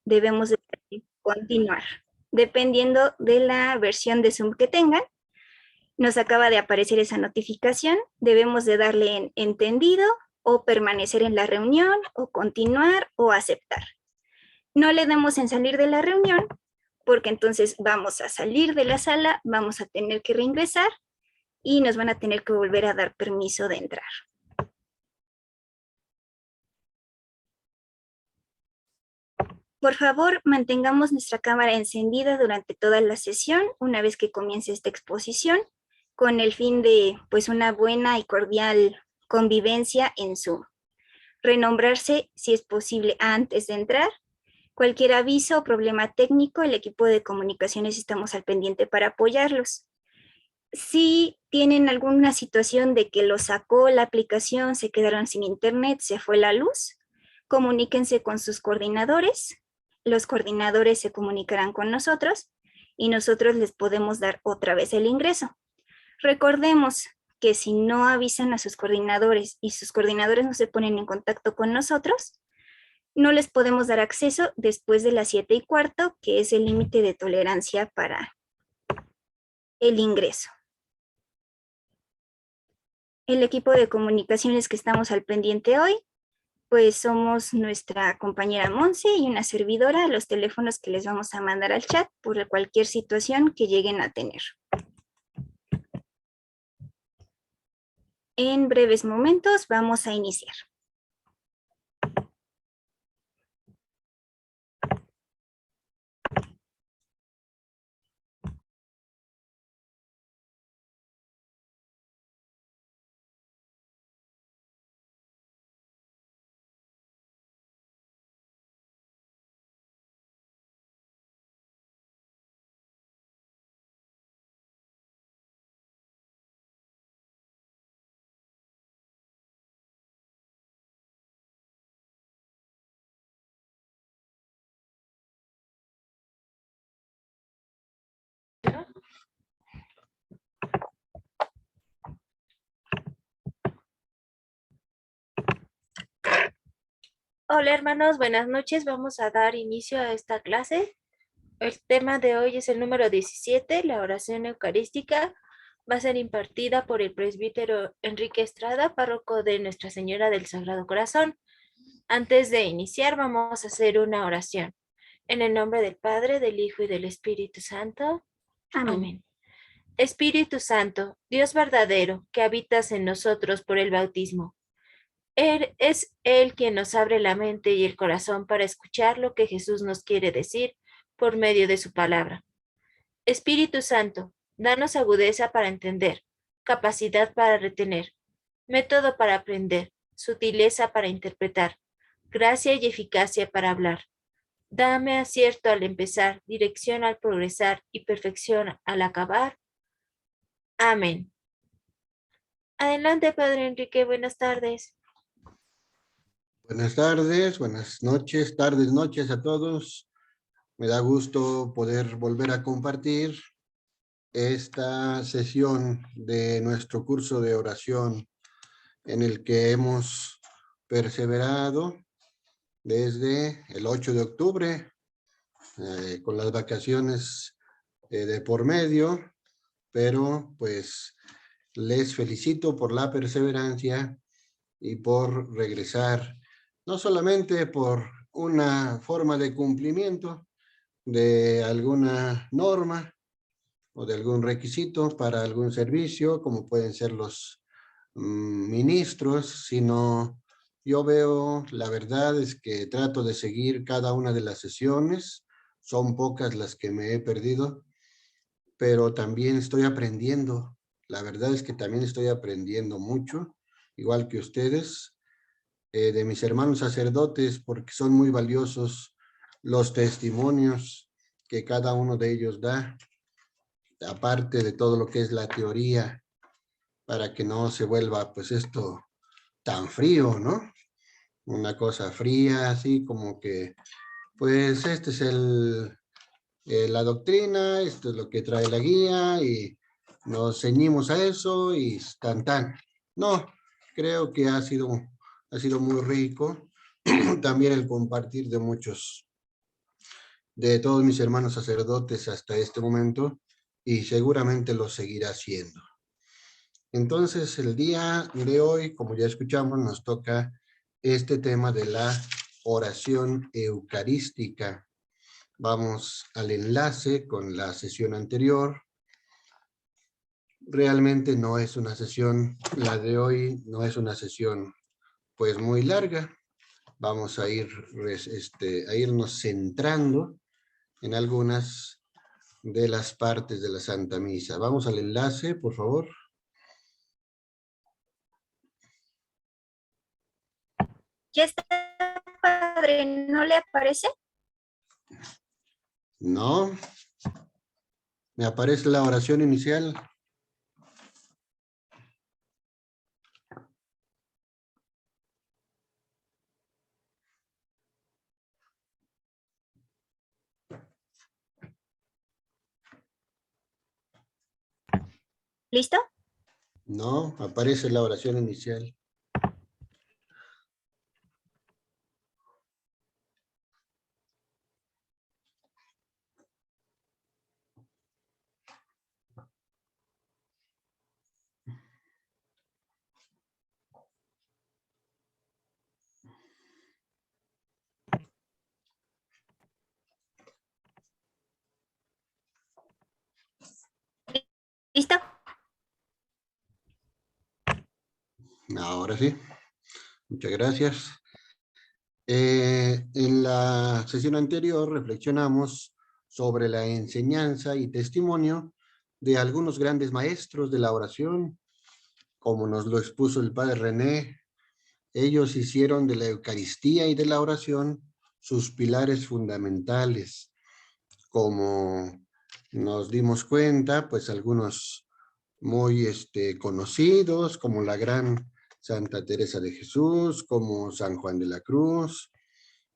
debemos de continuar. Dependiendo de la versión de Zoom que tengan, nos acaba de aparecer esa notificación, debemos de darle en entendido o permanecer en la reunión o continuar o aceptar. No le demos en salir de la reunión porque entonces vamos a salir de la sala, vamos a tener que reingresar y nos van a tener que volver a dar permiso de entrar. Por favor, mantengamos nuestra cámara encendida durante toda la sesión, una vez que comience esta exposición, con el fin de, pues, una buena y cordial convivencia en Zoom. Renombrarse, si es posible, antes de entrar. Cualquier aviso o problema técnico, el equipo de comunicaciones estamos al pendiente para apoyarlos. Si tienen alguna situación de que lo sacó la aplicación, se quedaron sin internet, se fue la luz, comuníquense con sus coordinadores. Los coordinadores se comunicarán con nosotros y nosotros les podemos dar otra vez el ingreso. Recordemos que si no avisan a sus coordinadores y sus coordinadores no se ponen en contacto con nosotros, no les podemos dar acceso después de las 7:15, que es el límite de tolerancia para el ingreso. El equipo de comunicaciones que estamos al pendiente hoy, pues somos nuestra compañera Monse y una servidora, los teléfonos que les vamos a mandar al chat por cualquier situación que lleguen a tener. En breves momentos vamos a iniciar. Hola hermanos, buenas noches. Vamos a dar inicio a esta clase. El tema de hoy es el número 17, la oración eucarística. Va a ser impartida por el presbítero Enrique Estrada, párroco de Nuestra Señora del Sagrado Corazón. Antes de iniciar, vamos a hacer una oración. En el nombre del Padre, del Hijo y del Espíritu Santo. Amén. Espíritu Santo, Dios verdadero, que habitas en nosotros por el bautismo. Es Él quien nos abre la mente y el corazón para escuchar lo que Jesús nos quiere decir por medio de su palabra. Espíritu Santo, danos agudeza para entender, capacidad para retener, método para aprender, sutileza para interpretar, gracia y eficacia para hablar. Dame acierto al empezar, dirección al progresar y perfección al acabar. Amén. Adelante, Padre Enrique, buenas tardes. Buenas tardes, buenas noches, tardes, noches a todos. Me da gusto poder volver a compartir esta sesión de nuestro curso de oración en el que hemos perseverado desde el 8 de octubre con las vacaciones de por medio, pero pues les felicito por la perseverancia y por regresar, no solamente por una forma de cumplimiento de alguna norma o de algún requisito para algún servicio, como pueden ser los ministros, sino yo veo, la verdad es que trato de seguir cada una de las sesiones, son pocas las que me he perdido, pero también estoy aprendiendo, la verdad es que también estoy aprendiendo mucho, igual que ustedes, de mis hermanos sacerdotes, porque son muy valiosos los testimonios que cada uno de ellos da, aparte de todo lo que es la teoría, para que no se vuelva pues esto tan frío, ¿no? Una cosa fría, así como que, pues este es la doctrina, esto es lo que trae la guía y nos ceñimos a eso y tan. No, creo que ha sido muy rico también el compartir de muchos de todos mis hermanos sacerdotes hasta este momento y seguramente lo seguirá haciendo. Entonces, el día de hoy, como ya escuchamos, nos toca este tema de la oración eucarística. Vamos al enlace con la sesión anterior. Realmente no es una sesión, la de hoy no es una sesión pues muy larga. Vamos a irnos centrando en algunas de las partes de la Santa Misa. Vamos al enlace, por favor. Ya está, padre, ¿no le aparece? No, me aparece la oración inicial. ¿Listo? No, aparece la oración inicial. ¿Listo? Ahora sí, muchas gracias. En la sesión anterior reflexionamos sobre la enseñanza y testimonio de algunos grandes maestros de la oración, como nos lo expuso el padre René. Ellos hicieron de la Eucaristía y de la oración sus pilares fundamentales. Como nos dimos cuenta, pues algunos muy conocidos, como la gran Santa Teresa de Jesús, como San Juan de la Cruz,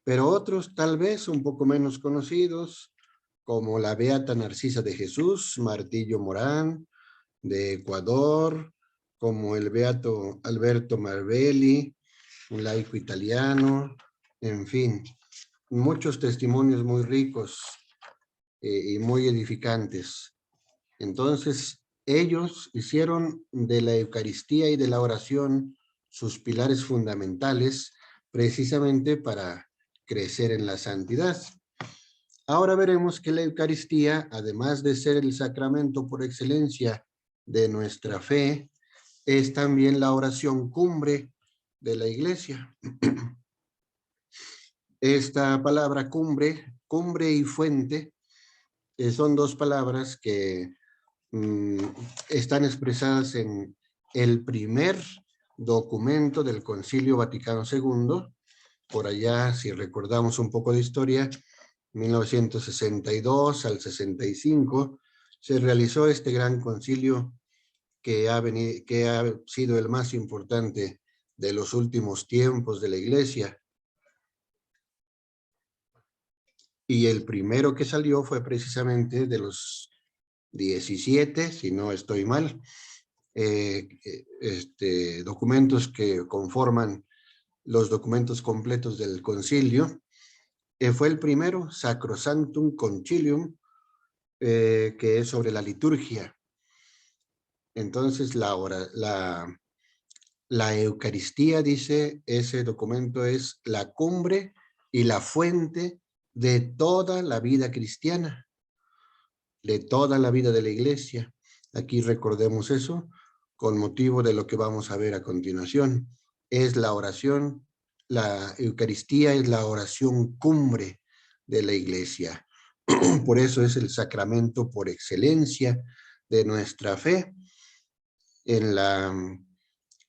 pero otros tal vez un poco menos conocidos, como la Beata Narcisa de Jesús, Martillo Morán, de Ecuador, como el Beato Alberto Marbelli, un laico italiano, en fin, muchos testimonios muy ricos y muy edificantes. Entonces, ellos hicieron de la Eucaristía y de la oración sus pilares fundamentales precisamente para crecer en la santidad. Ahora veremos que la Eucaristía, además de ser el sacramento por excelencia de nuestra fe, es también la oración cumbre de la Iglesia. Esta palabra cumbre, cumbre y fuente, son dos palabras que están expresadas en el primer documento del Concilio Vaticano II, por allá, si recordamos un poco de historia, 1962 al 65, se realizó este gran concilio que ha sido el más importante de los últimos tiempos de la Iglesia. Y el primero que salió fue precisamente de los 17, si no estoy mal, documentos que conforman los documentos completos del concilio. Fue el primero, Sacrosanctum Concilium, que es sobre la liturgia. Entonces, la Eucaristía, dice, ese documento es la cumbre y la fuente de toda la vida cristiana, de toda la vida de la Iglesia. Aquí recordemos eso con motivo de lo que vamos a ver a continuación. Es la oración, la Eucaristía es la oración cumbre de la Iglesia. Por eso es el sacramento por excelencia de nuestra fe. En la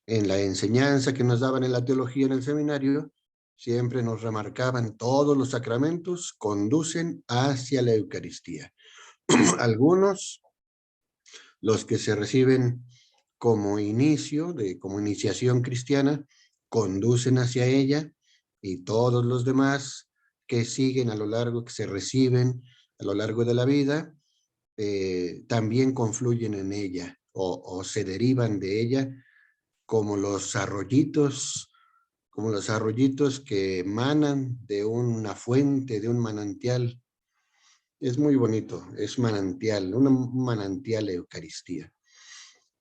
enseñanza que nos daban en la teología en el seminario, siempre nos remarcaban: todos los sacramentos conducen hacia la Eucaristía. Algunos, los que se reciben como inicio, como iniciación cristiana, conducen hacia ella, y todos los demás que siguen a lo largo, que se reciben a lo largo de la vida, también confluyen en ella o se derivan de ella, como los arroyitos que emanan de una fuente, de un manantial. Es muy bonito, es manantial, un manantial de Eucaristía.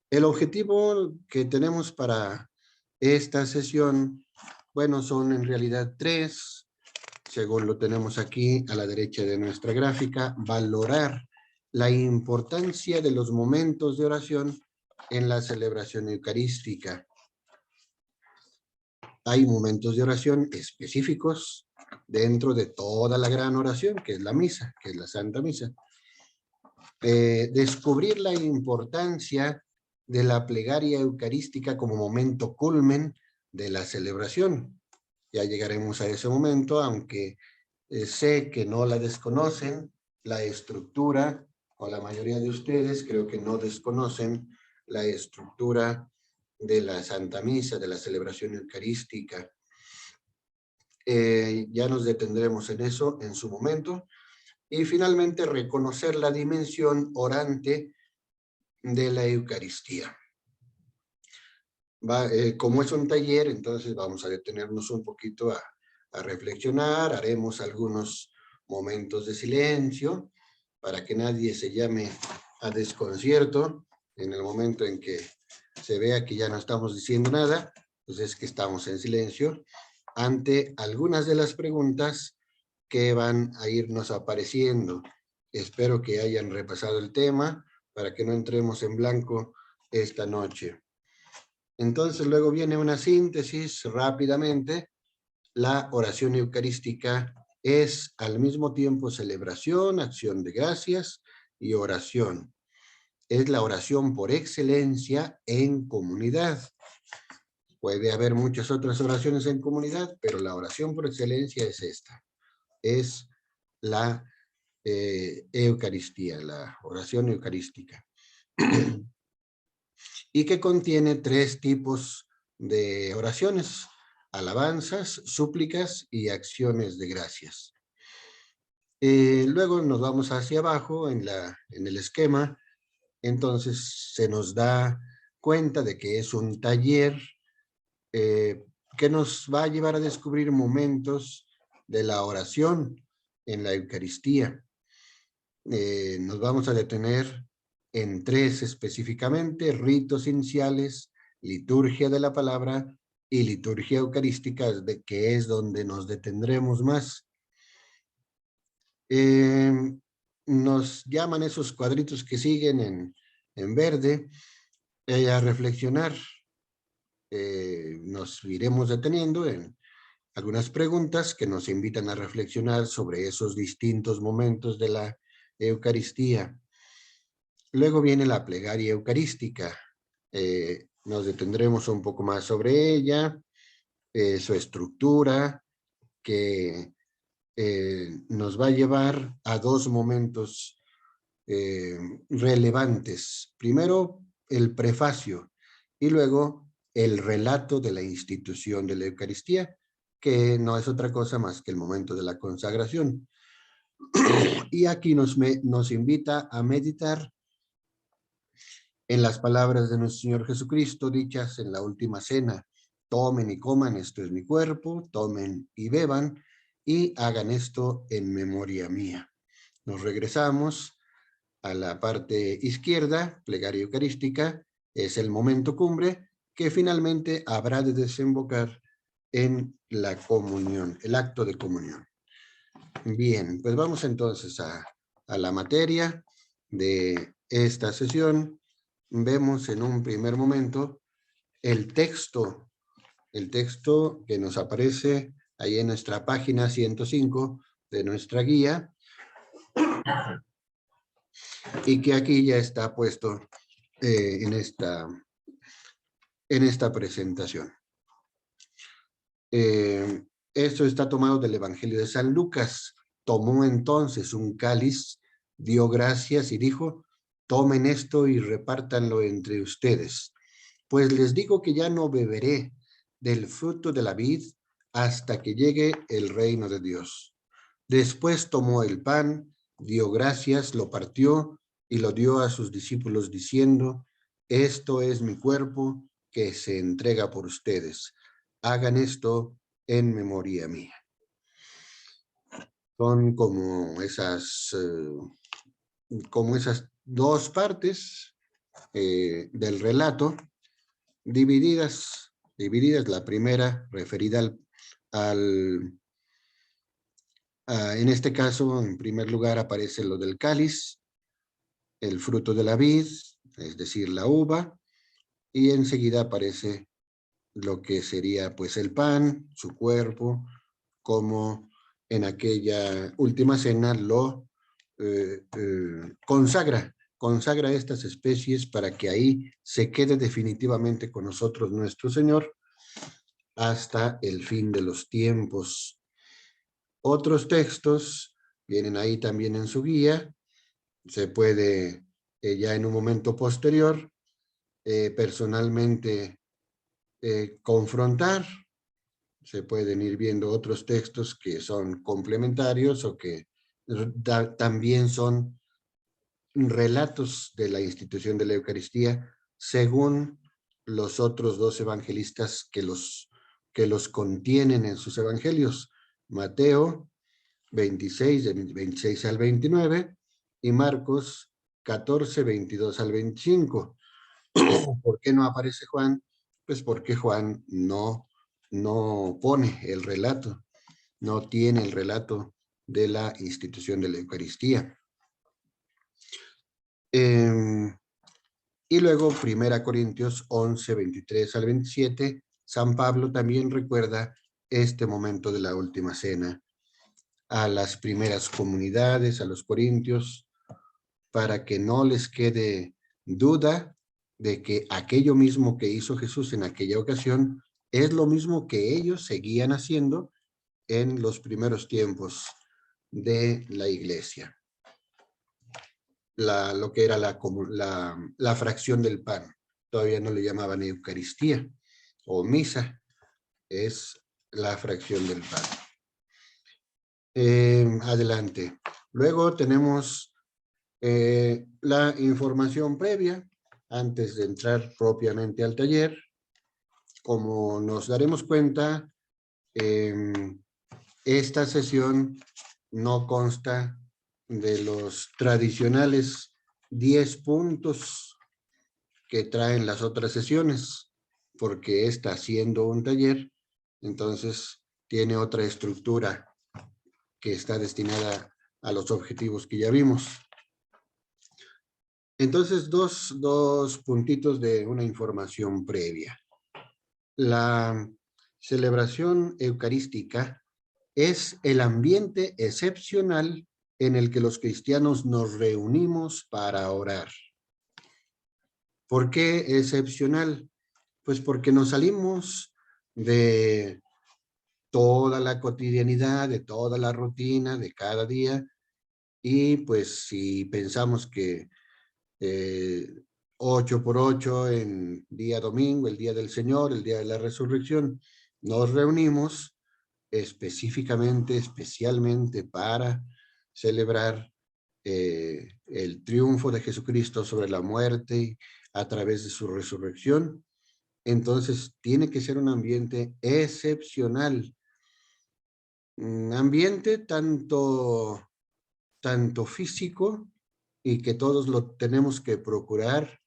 El objetivo que tenemos para esta sesión, bueno, son en realidad tres, según lo tenemos aquí a la derecha de nuestra gráfica: valorar la importancia de los momentos de oración en la celebración eucarística. Hay momentos de oración específicos dentro de toda la gran oración, que es la misa, que es la Santa Misa. Descubrir la importancia de la plegaria eucarística como momento culmen de la celebración. Ya llegaremos a ese momento, aunque sé que no la desconocen, la estructura, o la mayoría de ustedes creo que no desconocen la estructura de la Santa Misa, de la celebración eucarística. Ya nos detendremos en eso en su momento. Y finalmente, reconocer la dimensión orante de la Eucaristía. Como es un taller, entonces vamos a detenernos un poquito a reflexionar, haremos algunos momentos de silencio para que nadie se llame a desconcierto en el momento en que se vea que ya no estamos diciendo nada, pues es que estamos en silencio ante algunas de las preguntas que van a irnos apareciendo. Espero que hayan repasado el tema para que no entremos en blanco esta noche. Entonces luego viene una síntesis rápidamente. La oración eucarística es al mismo tiempo celebración, acción de gracias y oración. Es la oración por excelencia en comunidad. Puede haber muchas otras oraciones en comunidad, pero la oración por excelencia es esta. Es la Eucaristía, la oración eucarística. Y que contiene tres tipos de oraciones: alabanzas, súplicas y acciones de gracias. Luego nos vamos hacia abajo en el esquema. Entonces se nos da cuenta de que es un taller que nos va a llevar a descubrir momentos de la oración en la Eucaristía. Nos vamos a detener en tres específicamente: ritos iniciales, liturgia de la palabra y liturgia eucarística, que es donde nos detendremos más. Nos llaman esos cuadritos que siguen en verde a reflexionar. Nos iremos deteniendo en algunas preguntas que nos invitan a reflexionar sobre esos distintos momentos de la Eucaristía. Luego viene la plegaria eucarística. Nos detendremos un poco más sobre ella, su estructura, que nos va a llevar a dos momentos relevantes. Primero, el prefacio, y luego el relato de la institución de la Eucaristía, que no es otra cosa más que el momento de la consagración. Y aquí nos invita a meditar en las palabras de nuestro Señor Jesucristo dichas en la última cena: tomen y coman, esto es mi cuerpo; tomen y beban, y hagan esto en memoria mía. Nos regresamos a la parte izquierda, plegaria eucarística, es el momento cumbre que finalmente habrá de desembocar en la comunión, el acto de comunión. Bien, pues vamos entonces a la materia de esta sesión. Vemos en un primer momento el texto que nos aparece ahí en nuestra página 105 de nuestra guía, y que aquí ya está puesto en esta presentación. Esto está tomado del Evangelio de San Lucas. Tomó entonces un cáliz, dio gracias y dijo: tomen esto y repártanlo entre ustedes, pues les digo que ya no beberé del fruto de la vid hasta que llegue el reino de Dios. Después tomó el pan, dio gracias, lo partió y lo dio a sus discípulos diciendo: esto es mi cuerpo que se entrega por ustedes. Hagan esto en memoria mía. Son como esas dos partes del relato, divididas, la primera referida en este caso, en primer lugar, aparece lo del cáliz, el fruto de la vid, es decir, la uva, y enseguida aparece lo que sería pues el pan, su cuerpo, como en aquella última cena lo consagra estas especies para que ahí se quede definitivamente con nosotros nuestro Señor hasta el fin de los tiempos. Otros textos vienen ahí también en su guía, se puede ya en un momento posterior personalmente confrontar. Se pueden ir viendo otros textos que son complementarios o que también son relatos de la institución de la Eucaristía según los otros dos evangelistas que los contienen en sus evangelios. Mateo 26, de 26 al 29 y Marcos 14, 22 al 25. ¿Por qué no aparece Juan? Pues porque Juan no pone el relato, no tiene el relato de la institución de la Eucaristía. Y luego, 1 Corintios 11, 23 al 27, San Pablo también recuerda este momento de la última cena a las primeras comunidades, a los corintios, para que no les quede duda de que aquello mismo que hizo Jesús en aquella ocasión es lo mismo que ellos seguían haciendo en los primeros tiempos de la iglesia. Lo que era la fracción del pan. Todavía no le llamaban Eucaristía o misa, es la fracción del pan. Adelante. Luego tenemos la información previa antes de entrar propiamente al taller. Como nos daremos cuenta, esta sesión no consta de los tradicionales 10 puntos que traen las otras sesiones, porque está siendo un taller, entonces tiene otra estructura que está destinada a los objetivos que ya vimos. Entonces, dos puntitos de una información previa. La celebración eucarística es el ambiente excepcional en el que los cristianos nos reunimos para orar. ¿Por qué excepcional? Pues porque nos salimos de toda la cotidianidad, de toda la rutina de cada día, y pues si pensamos que 8 por 8 en día domingo, el día del Señor, el día de la resurrección, nos reunimos especialmente para celebrar el triunfo de Jesucristo sobre la muerte a través de su resurrección. Entonces tiene que ser un ambiente excepcional, un ambiente tanto físico, y que todos lo tenemos que procurar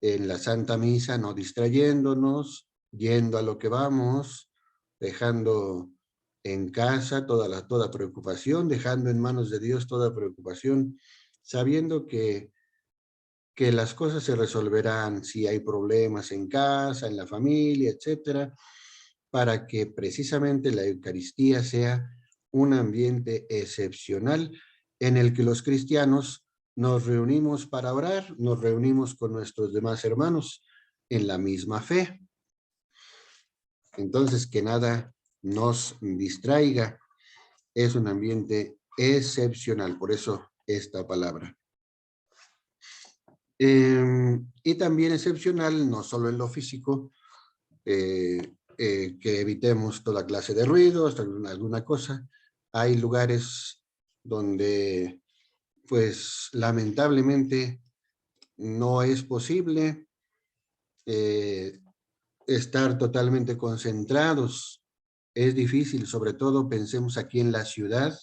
en la Santa Misa, no distrayéndonos, yendo a lo que vamos, dejando en casa toda preocupación, dejando en manos de Dios toda preocupación, sabiendo que las cosas se resolverán si hay problemas en casa, en la familia, etcétera, para que precisamente la Eucaristía sea un ambiente excepcional en el que los cristianos nos reunimos para orar, nos reunimos con nuestros demás hermanos en la misma fe. Entonces, que nada nos distraiga, es un ambiente excepcional, por eso esta palabra. Y también excepcional, no solo en lo físico, que evitemos toda clase de ruidos, alguna cosa. Hay lugares donde, pues, lamentablemente no es posible estar totalmente concentrados. Es difícil, sobre todo pensemos aquí en la ciudad,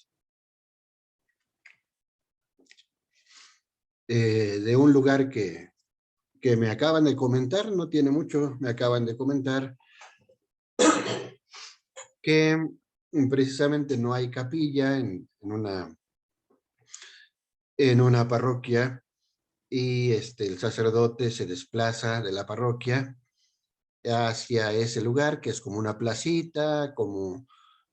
de un lugar que me acaban de comentar, no tiene mucho, me acaban de comentar que precisamente no hay capilla en una parroquia y el sacerdote se desplaza de la parroquia hacia ese lugar que es como una placita, como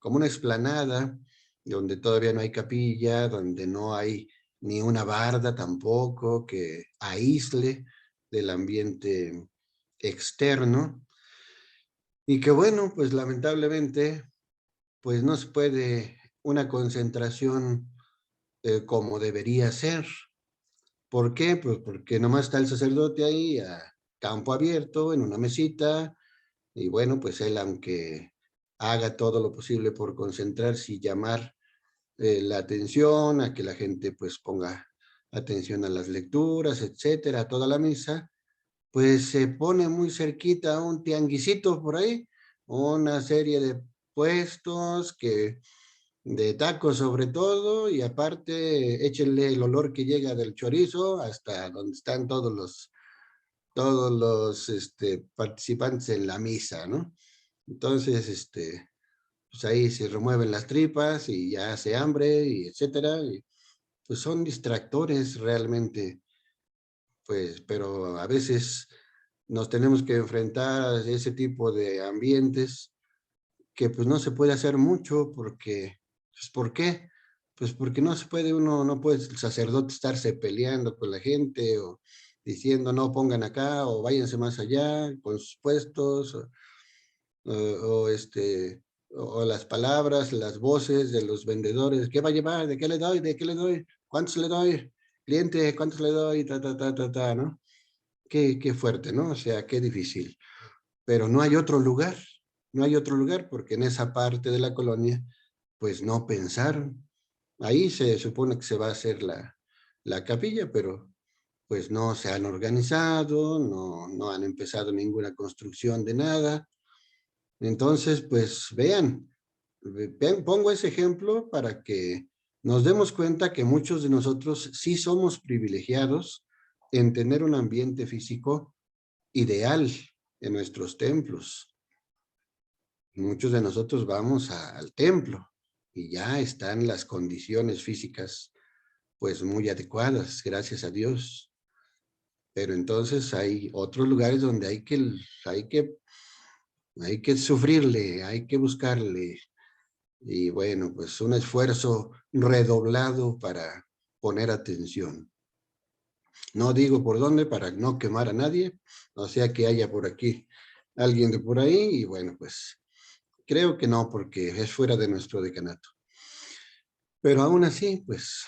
una explanada, donde todavía no hay capilla, donde no hay ni una barda tampoco que aísle del ambiente externo. Y que bueno, pues lamentablemente, pues no se puede una concentración como debería ser. ¿Por qué? Pues porque nomás está el sacerdote ahí a campo abierto, en una mesita, y bueno, pues él aunque haga todo lo posible por concentrarse y llamar la atención, a que la gente pues ponga atención a las lecturas, etcétera, a toda la misa, pues se pone muy cerquita a un tianguisito por ahí, una serie de puestos de tacos sobre todo, y aparte échenle el olor que llega del chorizo hasta donde están todos los participantes en la misa, ¿no? Entonces, pues ahí se remueven las tripas y ya hace hambre y etcétera, y pues son distractores realmente, pues, pero a veces nos tenemos que enfrentar a ese tipo de ambientes que pues no se puede hacer mucho porque, pues ¿por qué? Pues porque no se puede uno, no puede el sacerdote estarse peleando con la gente o diciendo no pongan acá o váyanse más allá con sus puestos o las palabras, las voces de los vendedores, ¿qué va a llevar? ¿De qué le doy? ¿De qué le doy? ¿Cuántos le doy? Cliente, ¿cuántos le doy? Ta, ta, ta, ta, ta, ¿no? Qué fuerte, ¿no? O sea, qué difícil. Pero no hay otro lugar, no hay otro lugar porque en esa parte de la colonia, pues no pensaron. Ahí se supone que se va a hacer la capilla, pero pues no se han organizado, no han empezado ninguna construcción de nada. Entonces, pues vean, pongo ese ejemplo para que nos demos cuenta que muchos de nosotros sí somos privilegiados en tener un ambiente físico ideal en nuestros templos. Muchos de nosotros vamos al templo y ya están las condiciones físicas pues muy adecuadas, gracias a Dios. Pero entonces hay otros lugares donde hay que sufrirle, hay que buscarle. Y bueno, pues un esfuerzo redoblado para poner atención. No digo por dónde para no quemar a nadie, o sea que haya por aquí alguien de por ahí y bueno, pues creo que no porque es fuera de nuestro decanato. Pero aún así, pues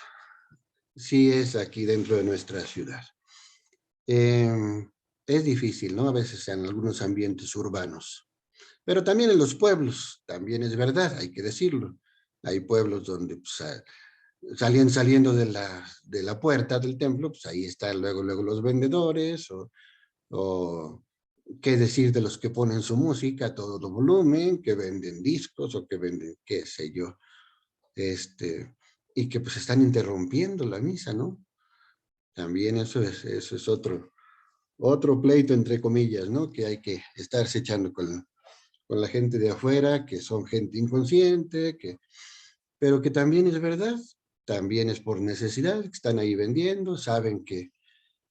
sí es aquí dentro de nuestra ciudad. Es difícil, ¿no? A veces en algunos ambientes urbanos. Pero también en los pueblos, también es verdad, hay que decirlo. Hay pueblos donde pues, saliendo de la puerta del templo, pues ahí están luego los vendedores, o qué decir de los que ponen su música a todo volumen, que venden discos o que venden, qué sé yo, y que pues están interrumpiendo la misa, ¿no? También eso es otro pleito, entre comillas, ¿no? Que hay que estarse echando con la gente de afuera, que son gente inconsciente, pero que también es verdad, también es por necesidad, que están ahí vendiendo, saben que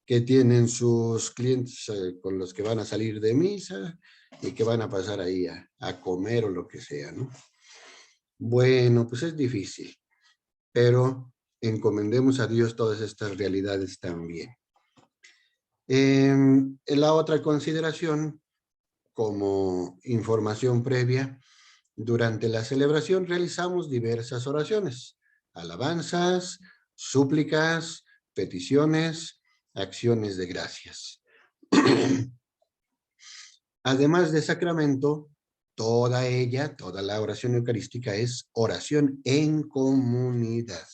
tienen sus clientes con los que van a salir de misa y que van a pasar ahí a comer o lo que sea, ¿no? Bueno, pues es difícil, pero encomendemos a Dios todas estas realidades también. En la otra consideración, como información previa, durante la celebración realizamos diversas oraciones, alabanzas, súplicas, peticiones, acciones de gracias. Además de sacramento, toda la oración eucarística es oración en comunidad.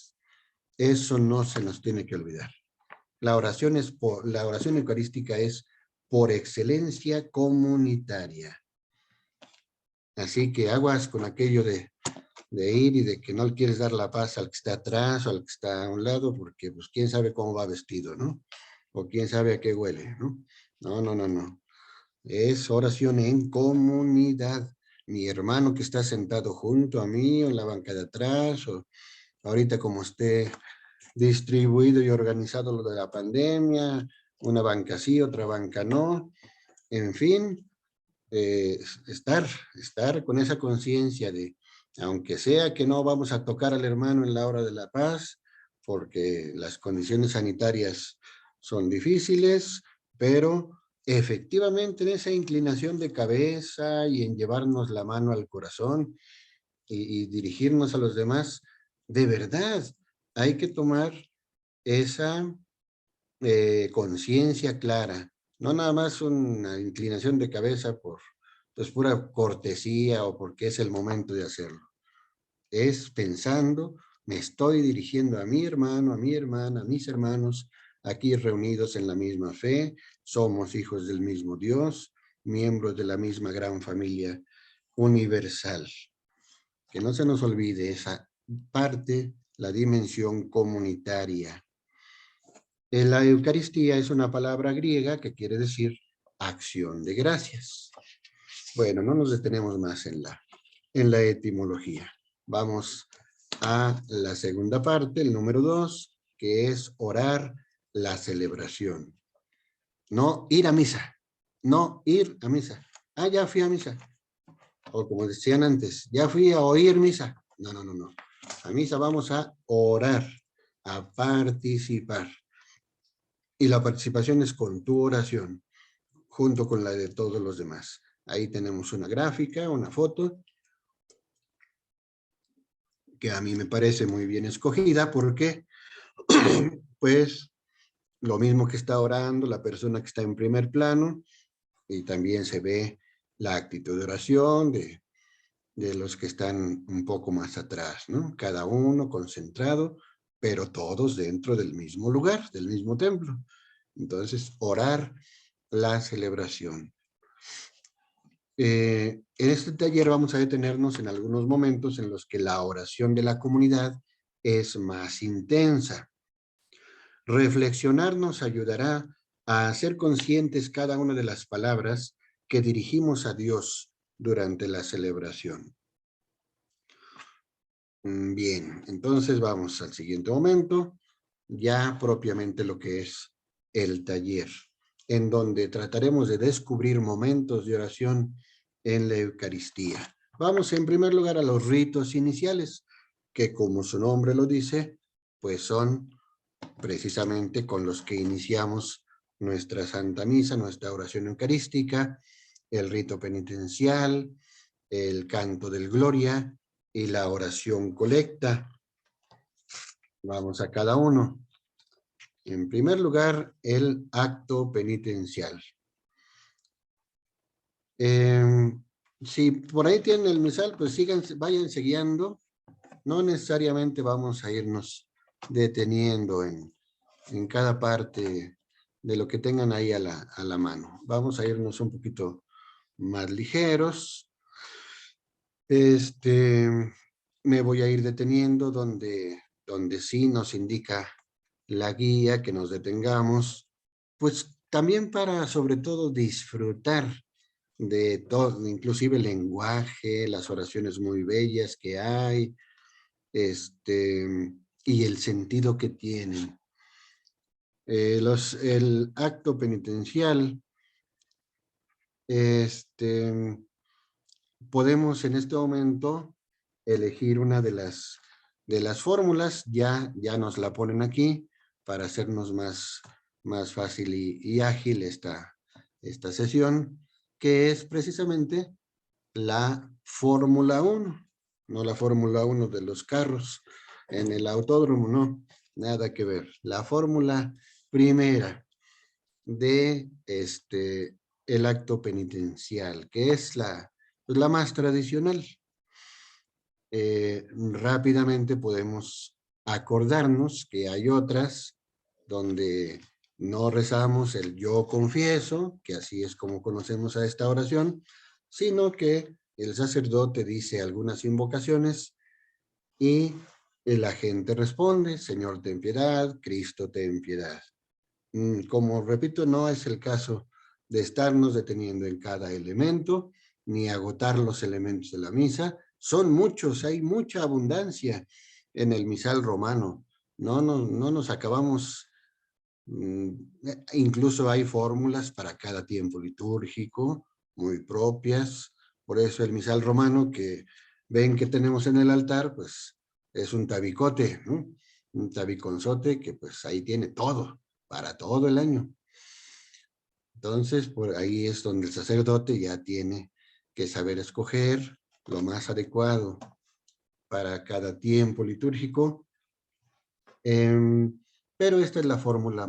Eso no se nos tiene que olvidar. La oración eucarística es por excelencia comunitaria. Así que aguas con aquello de de ir y de que no le quieres dar la paz al que está atrás o al que está a un lado, porque pues quién sabe cómo va vestido, ¿no? O quién sabe a qué huele, ¿no? No, no, no, no. Es oración en comunidad. Mi hermano que está sentado junto a mí o en la banca de atrás, o ahorita como esté distribuido y organizado lo de la pandemia, una banca sí, otra banca no, en fin, estar con esa conciencia de, aunque sea que no vamos a tocar al hermano en la hora de la paz, porque las condiciones sanitarias son difíciles, pero efectivamente en esa inclinación de cabeza y en llevarnos la mano al corazón y dirigirnos a los demás, de verdad hay que tomar esa conciencia clara, no nada más una inclinación de cabeza por pues, pura cortesía o porque es el momento de hacerlo. Es pensando, me estoy dirigiendo a mi hermano, a mi hermana, a mis hermanos, aquí reunidos en la misma fe, somos hijos del mismo Dios, miembros de la misma gran familia universal. Que no se nos olvide esa parte, la dimensión comunitaria. La Eucaristía es una palabra griega que quiere decir acción de gracias. Bueno, no nos detenemos más en la etimología. Vamos a la segunda parte, el número 2, que es orar la celebración. No ir a misa, no ir a misa. Ah, ya fui a misa. O como decían antes, ya fui a oír misa. No, no, no, no. A misa vamos a orar, a participar. Y la participación es con tu oración, junto con la de todos los demás. Ahí tenemos una gráfica, una foto, que a mí me parece muy bien escogida, porque pues lo mismo que está orando la persona que está en primer plano, y también se ve la actitud de oración de los que están un poco más atrás, ¿no? Cada uno concentrado, pero todos dentro del mismo lugar, del mismo templo. Entonces, orar la celebración. En este taller vamos a detenernos en algunos momentos en los que la oración de la comunidad es más intensa. Reflexionar nos ayudará a ser conscientes cada una de las palabras que dirigimos a Dios durante la celebración. Bien, entonces vamos al siguiente momento, ya propiamente lo que es el taller, en donde trataremos de descubrir momentos de oración en la Eucaristía. Vamos en primer lugar a los ritos iniciales, que como su nombre lo dice, pues son precisamente con los que iniciamos nuestra Santa Misa, nuestra oración eucarística, el rito penitencial, el canto del Gloria y la oración colecta. Vamos a cada uno. En primer lugar, el acto penitencial. Si por ahí tienen el misal, pues vayan siguiendo. No necesariamente vamos a irnos deteniendo en cada parte de lo que tengan ahí a la mano. Vamos a irnos un poquito más ligeros. Me voy a ir deteniendo donde sí nos indica la guía que nos detengamos, pues también para sobre todo disfrutar de todo, inclusive el lenguaje, las oraciones muy bellas que hay, y el sentido que tienen. El acto penitencial, podemos en este momento elegir una de las fórmulas, ya nos la ponen aquí para hacernos más fácil y ágil esta sesión, que es precisamente la Fórmula 1, no la Fórmula 1 de los carros en el autódromo, no, nada que ver. La fórmula primera de el acto penitencial, que es la más tradicional. Rápidamente podemos acordarnos que hay otras donde no rezamos el yo confieso, que así es como conocemos a esta oración, sino que el sacerdote dice algunas invocaciones Y la gente responde, Señor, ten piedad, Cristo, ten piedad. Como repito, no es el caso de estarnos deteniendo en cada elemento, ni agotar los elementos de la misa. Son muchos, hay mucha abundancia en el misal romano. No nos acabamos, incluso hay fórmulas para cada tiempo litúrgico, muy propias. Por eso el misal romano que ven que tenemos en el altar, pues es un tabicote, ¿no? Un tabiconzote que pues ahí tiene todo, para todo el año. Entonces, por ahí es donde el sacerdote ya tiene que saber escoger lo más adecuado para cada tiempo litúrgico. Pero esta es la fórmula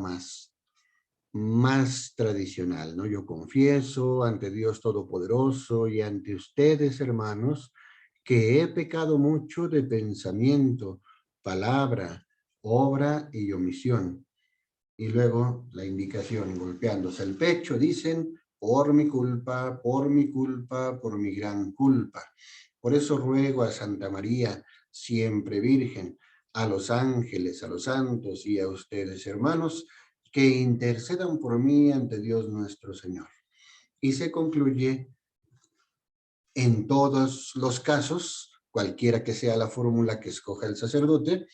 más tradicional, ¿no? Yo confieso ante Dios Todopoderoso y ante ustedes, hermanos, que he pecado mucho de pensamiento, palabra, obra y omisión. Y luego la indicación, golpeándose el pecho, dicen, por mi culpa, por mi culpa, por mi gran culpa. Por eso ruego a Santa María, siempre Virgen, a los ángeles, a los santos y a ustedes, hermanos, que intercedan por mí ante Dios nuestro Señor. Y se concluye en todos los casos, cualquiera que sea la fórmula que escoja el sacerdote,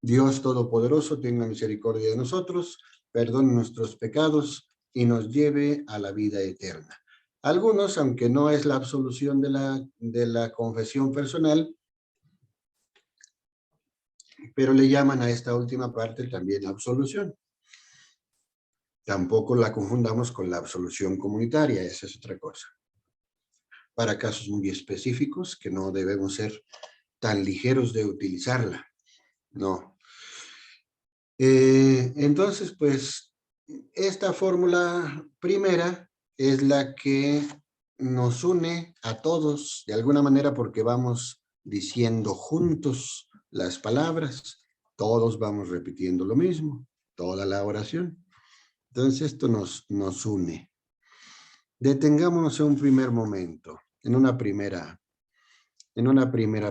Dios Todopoderoso tenga misericordia de nosotros, perdone nuestros pecados y nos lleve a la vida eterna. Algunos, aunque no es la absolución de la confesión personal, pero le llaman a esta última parte también absolución. Tampoco la confundamos con la absolución comunitaria, esa es otra cosa. Para casos muy específicos que no debemos ser tan ligeros de utilizarla. No. Entonces, pues, esta fórmula primera es la que nos une a todos, de alguna manera, porque vamos diciendo juntos las palabras, todos vamos repitiendo lo mismo, toda la oración. Entonces, esto nos une. Detengámonos en un primer momento, en una primera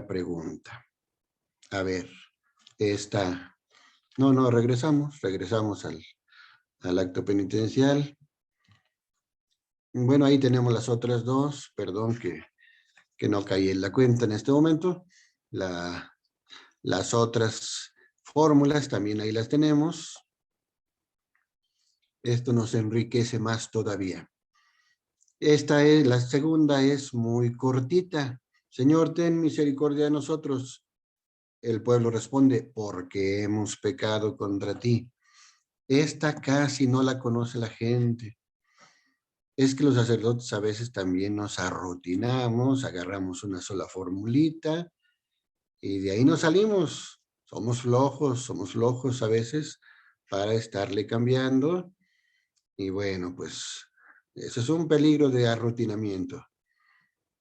pregunta. A ver, esta... No, regresamos al acto penitencial. Bueno, ahí tenemos las otras dos, perdón que no caí en la cuenta en este momento. Las otras fórmulas también ahí las tenemos. Esto nos enriquece más todavía. La segunda es muy cortita. Señor, ten misericordia de nosotros. El pueblo responde, porque hemos pecado contra ti. Esta casi no la conoce la gente. Es que los sacerdotes a veces también nos arrutinamos, agarramos una sola formulita y de ahí nos salimos. Somos flojos a veces para estarle cambiando. Y bueno, pues eso es un peligro de arrutinamiento.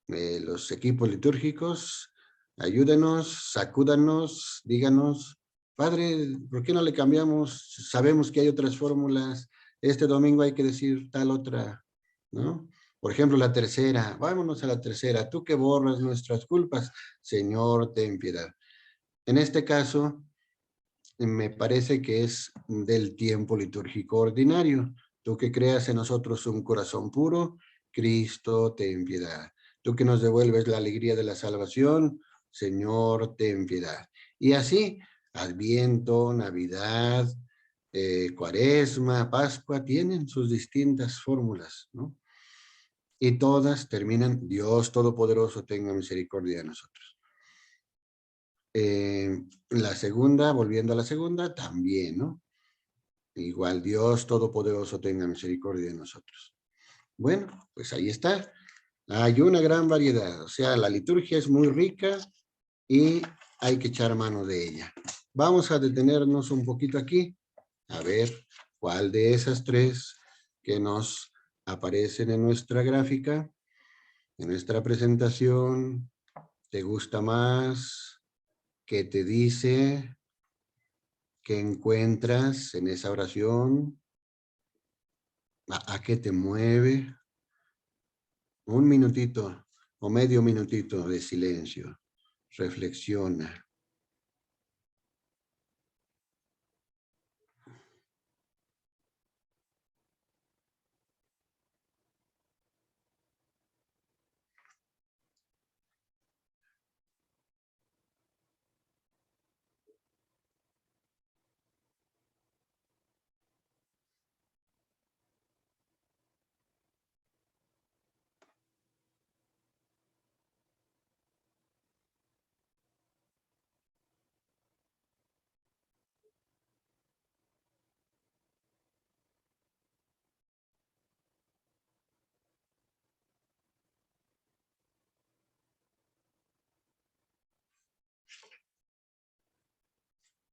Los equipos litúrgicos, ayúdenos, sacúdanos, díganos, Padre, ¿por qué no le cambiamos? Sabemos que hay otras fórmulas. Este domingo hay que decir tal otra, ¿no? Por ejemplo, la tercera, vámonos a la tercera. Tú que borras nuestras culpas, Señor, ten piedad. En este caso, me parece que es del tiempo litúrgico ordinario. Tú que creas en nosotros un corazón puro, Cristo, ten piedad. Tú que nos devuelves la alegría de la salvación, Señor, ten piedad. Y así, Adviento, Navidad, Cuaresma, Pascua, tienen sus distintas fórmulas, ¿no? Y todas terminan, Dios Todopoderoso tenga misericordia de nosotros. La segunda, volviendo a la segunda, también, ¿no? Igual Dios Todopoderoso tenga misericordia de nosotros. Bueno, pues ahí está. Hay una gran variedad, o sea, la liturgia es muy rica y hay que echar mano de ella. Vamos a detenernos un poquito aquí, a ver cuál de esas tres que nos aparecen en nuestra gráfica, en nuestra presentación, te gusta más, qué te dice, qué encuentras en esa oración, a qué te mueve. Un minutito o medio minutito de silencio. reflexiona.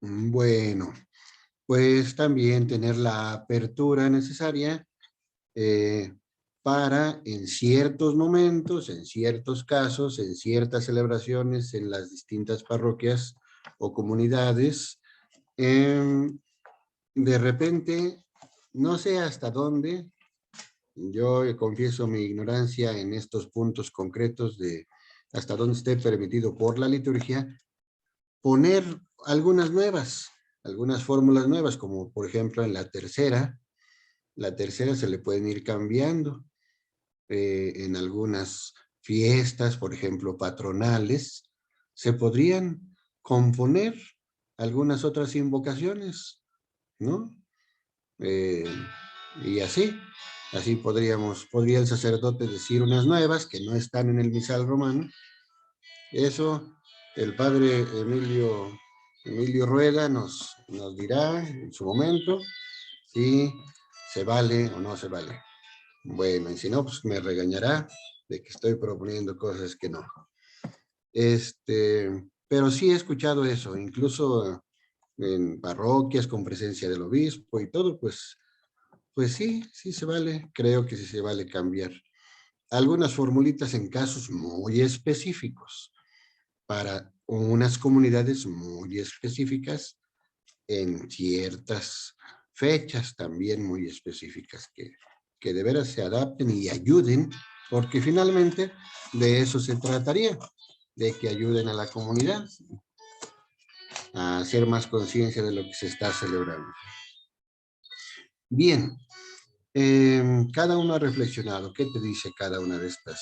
Bueno, pues también tener la apertura necesaria para en ciertos momentos, en ciertos casos, en ciertas celebraciones en las distintas parroquias o comunidades, de repente, no sé hasta dónde, yo confieso mi ignorancia en estos puntos concretos de hasta dónde esté permitido por la liturgia, poner algunas fórmulas nuevas, como por ejemplo en la tercera se le pueden ir cambiando en algunas fiestas, por ejemplo patronales, se podrían componer algunas otras invocaciones, ¿no? Y así podría el sacerdote decir unas nuevas que no están en el misal romano. Eso el padre Emilio Rueda nos dirá en su momento si se vale o no se vale. Bueno, y si no, pues me regañará de que estoy proponiendo cosas que no. Pero sí he escuchado eso, incluso en parroquias con presencia del obispo y todo, pues sí se vale, creo que sí se vale cambiar. Algunas formulitas en casos muy específicos, para unas comunidades muy específicas, en ciertas fechas también muy específicas, que de veras se adapten y ayuden, porque finalmente de eso se trataría, de que ayuden a la comunidad a hacer más conciencia de lo que se está celebrando. Bien, cada uno ha reflexionado. ¿Qué te dice cada una de estas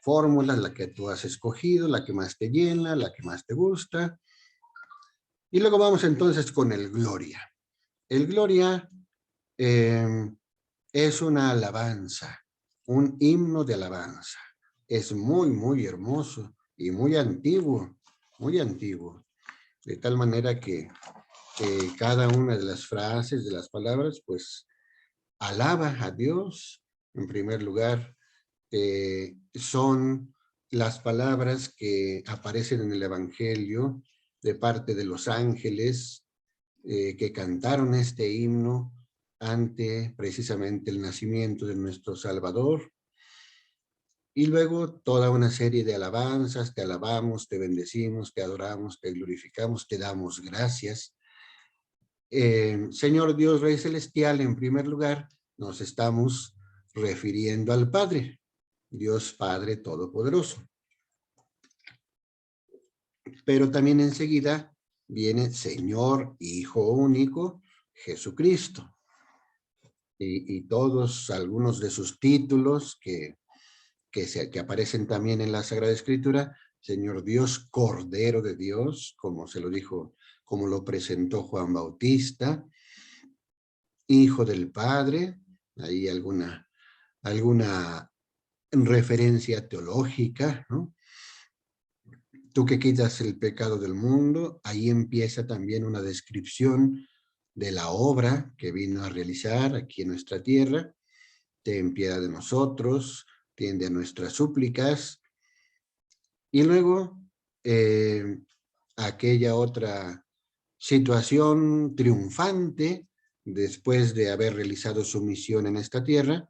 fórmulas? La que tú has escogido, la que más te llena, la que más te gusta. Y luego vamos entonces con el Gloria. El Gloria es una alabanza, un himno de alabanza. Es muy, muy hermoso y muy antiguo, de tal manera que cada una de las frases, de las palabras, pues alaba a Dios. En primer lugar, son las palabras que aparecen en el Evangelio de parte de los ángeles que cantaron este himno ante precisamente el nacimiento de nuestro Salvador. Y luego toda una serie de alabanzas: te alabamos, te bendecimos, te adoramos, te glorificamos, te damos gracias. Señor Dios Rey Celestial, en primer lugar, nos estamos refiriendo al Padre, Dios Padre Todopoderoso. Pero también enseguida viene Señor Hijo Único, Jesucristo. Y todos, algunos de sus títulos que aparecen también en la Sagrada Escritura: Señor Dios, Cordero de Dios, como se lo dijo, como lo presentó Juan Bautista, Hijo del Padre, hay alguna referencia teológica, ¿no? Tú que quitas el pecado del mundo. Ahí empieza también una descripción de la obra que vino a realizar aquí en nuestra tierra. Ten piedad de nosotros, tiende a nuestras súplicas. Y luego, aquella otra situación triunfante, después de haber realizado su misión en esta tierra,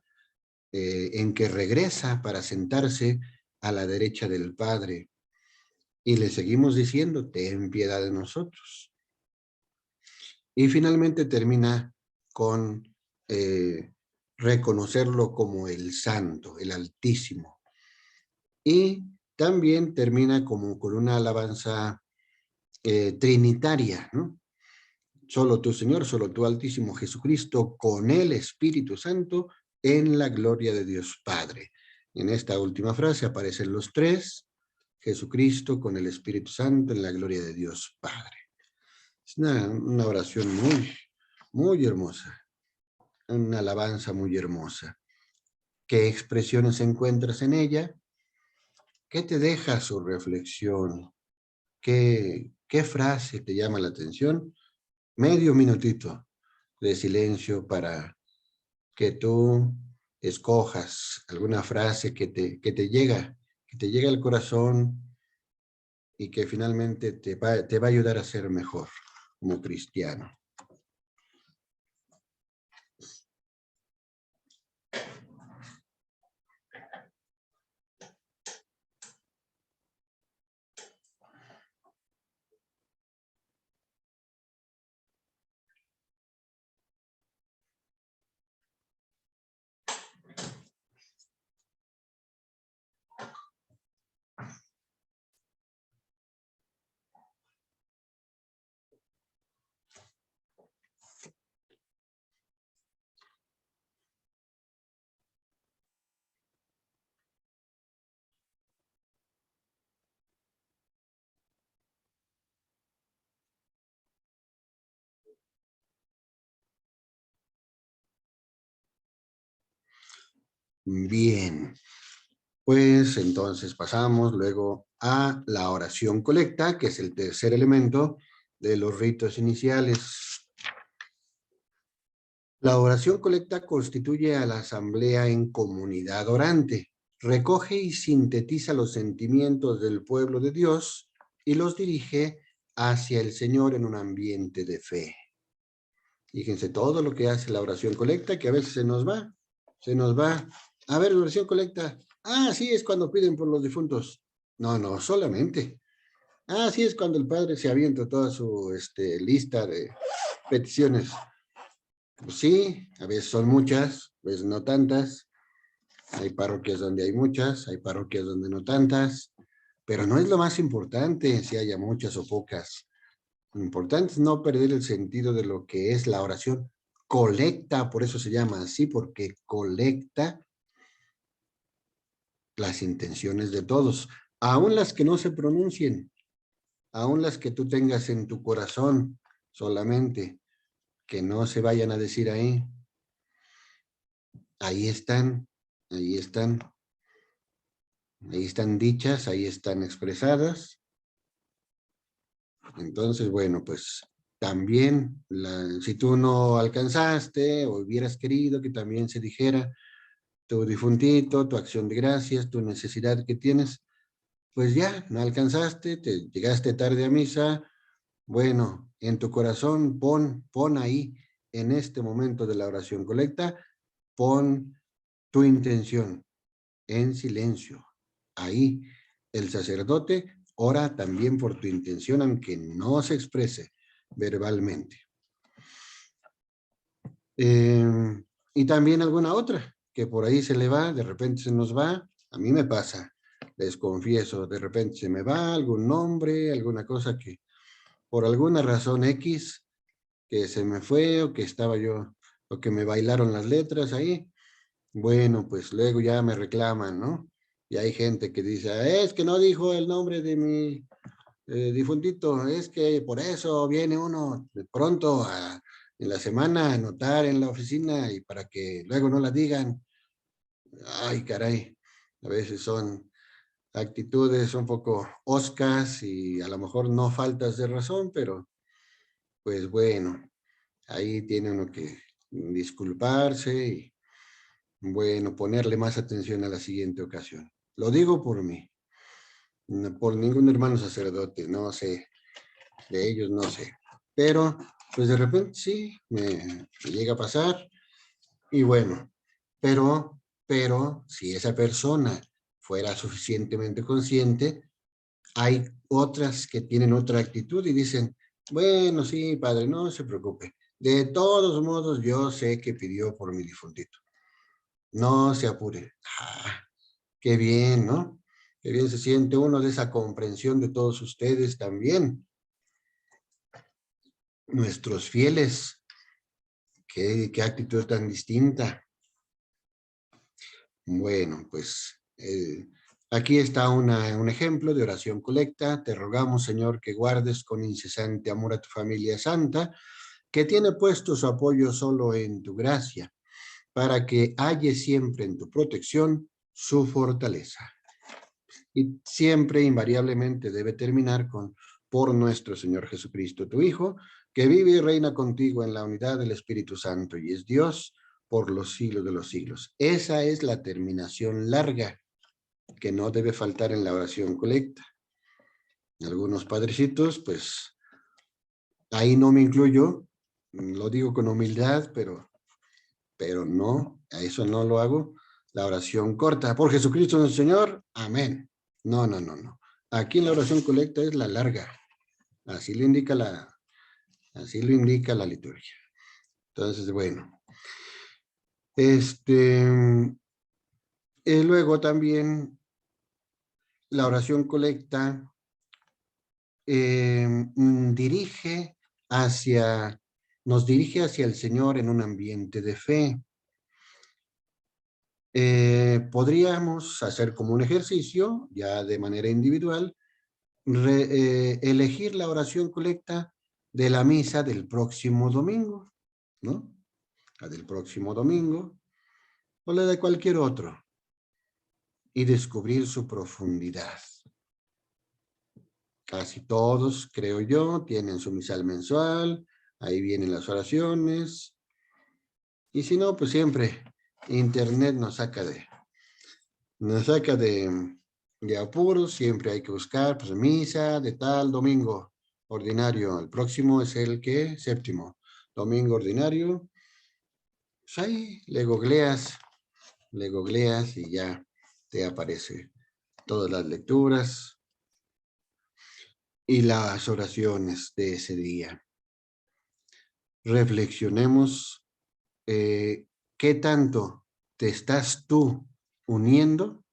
en que regresa para sentarse a la derecha del Padre. Y le seguimos diciendo: ten piedad de nosotros. Y finalmente termina con reconocerlo como el Santo, el Altísimo. Y también termina como con una alabanza trinitaria, ¿no? Solo tú, Señor, solo tú, Altísimo Jesucristo, con el Espíritu Santo, en la gloria de Dios Padre. En esta última frase aparecen los tres, Jesucristo con el Espíritu Santo, en la gloria de Dios Padre. Es una oración muy, muy hermosa, una alabanza muy hermosa. ¿Qué expresiones encuentras en ella? ¿Qué te deja su reflexión? ¿Qué frase te llama la atención? Medio minutito de silencio para que tú escojas alguna frase que te llega al corazón y que finalmente te va a ayudar a ser mejor como cristiano. Bien, pues entonces pasamos luego a la oración colecta, que es el tercer elemento de los ritos iniciales. La oración colecta constituye a la asamblea en comunidad orante, recoge y sintetiza los sentimientos del pueblo de Dios y los dirige hacia el Señor en un ambiente de fe. Fíjense todo lo que hace la oración colecta, que a veces se nos va. A ver, la oración colecta. Ah, sí, es cuando piden por los difuntos. No, no, solamente. Ah, sí, es cuando el padre se avienta toda su lista de peticiones. Pues sí, a veces son muchas, a veces no tantas. Hay parroquias donde hay muchas, hay parroquias donde no tantas, pero no es lo más importante si haya muchas o pocas. Lo importante es no perder el sentido de lo que es la oración colecta, por eso se llama así, porque colecta las intenciones de todos, aun las que no se pronuncien, aun las que tú tengas en tu corazón solamente, que no se vayan a decir ahí. Ahí están, ahí están, ahí están dichas, ahí están expresadas. Entonces, bueno, pues también, si tú no alcanzaste o hubieras querido que también se dijera tu difuntito, tu acción de gracias, tu necesidad que tienes, pues ya, no alcanzaste, te llegaste tarde a misa, bueno, en tu corazón pon ahí, en este momento de la oración colecta, pon tu intención en silencio. Ahí el sacerdote ora también por tu intención, aunque no se exprese verbalmente. Y también alguna otra, que por ahí se le va, de repente se nos va. A mí me pasa, les confieso, de repente se me va algún nombre, alguna cosa que por alguna razón X, que se me fue o que estaba yo, o que me bailaron las letras ahí. Bueno, pues luego ya me reclaman, ¿no? Y hay gente que dice, es que no dijo el nombre de mi difuntito, es que por eso viene uno de pronto en la semana a anotar en la oficina y para que luego no la digan. Ay, caray, a veces son actitudes un poco oscas y a lo mejor no faltas de razón, pero pues bueno, ahí tiene uno que disculparse y bueno, ponerle más atención a la siguiente ocasión. Lo digo por mí, no por ningún hermano sacerdote, no sé, de ellos no sé. Pero, pues de repente sí, me llega a pasar. Y bueno, pero si esa persona fuera suficientemente consciente, hay otras que tienen otra actitud y dicen, bueno, sí, padre, no se preocupe. De todos modos, yo sé que pidió por mi difuntito. No se apure. Ah, qué bien, ¿no? Qué bien se siente uno de esa comprensión de todos ustedes también. Nuestros fieles, qué actitud tan distinta. Bueno, pues aquí está un ejemplo de oración colecta. Te rogamos, Señor, que guardes con incesante amor a tu familia santa, que tiene puesto su apoyo solo en tu gracia, para que halle siempre en tu protección su fortaleza. Y siempre, invariablemente, debe terminar con por nuestro Señor Jesucristo, tu Hijo, que vive y reina contigo en la unidad del Espíritu Santo y es Dios por los siglos de los siglos. Esa es la terminación larga que no debe faltar en la oración colecta. Algunos padrecitos, pues, ahí no me incluyo, lo digo con humildad, pero no, a eso no lo hago. La oración corta, por Jesucristo nuestro Señor, amén. No. Aquí en la oración colecta es la larga. Así lo indica la liturgia. Entonces, bueno. Luego también la oración colecta nos dirige hacia el Señor en un ambiente de fe. Podríamos hacer como un ejercicio, ya de manera individual, elegir la oración colecta de la misa del próximo domingo, ¿no? La del próximo domingo, o la de cualquier otro, y descubrir su profundidad. Casi todos, creo yo, tienen su misal mensual, ahí vienen las oraciones, y si no, pues siempre internet nos saca de apuros, siempre hay que buscar, pues misa de tal domingo ordinario, el próximo es el que, séptimo, domingo ordinario, pues ahí le googleas y ya te aparece todas las lecturas y las oraciones de ese día. Reflexionemos qué tanto te estás tú uniendo,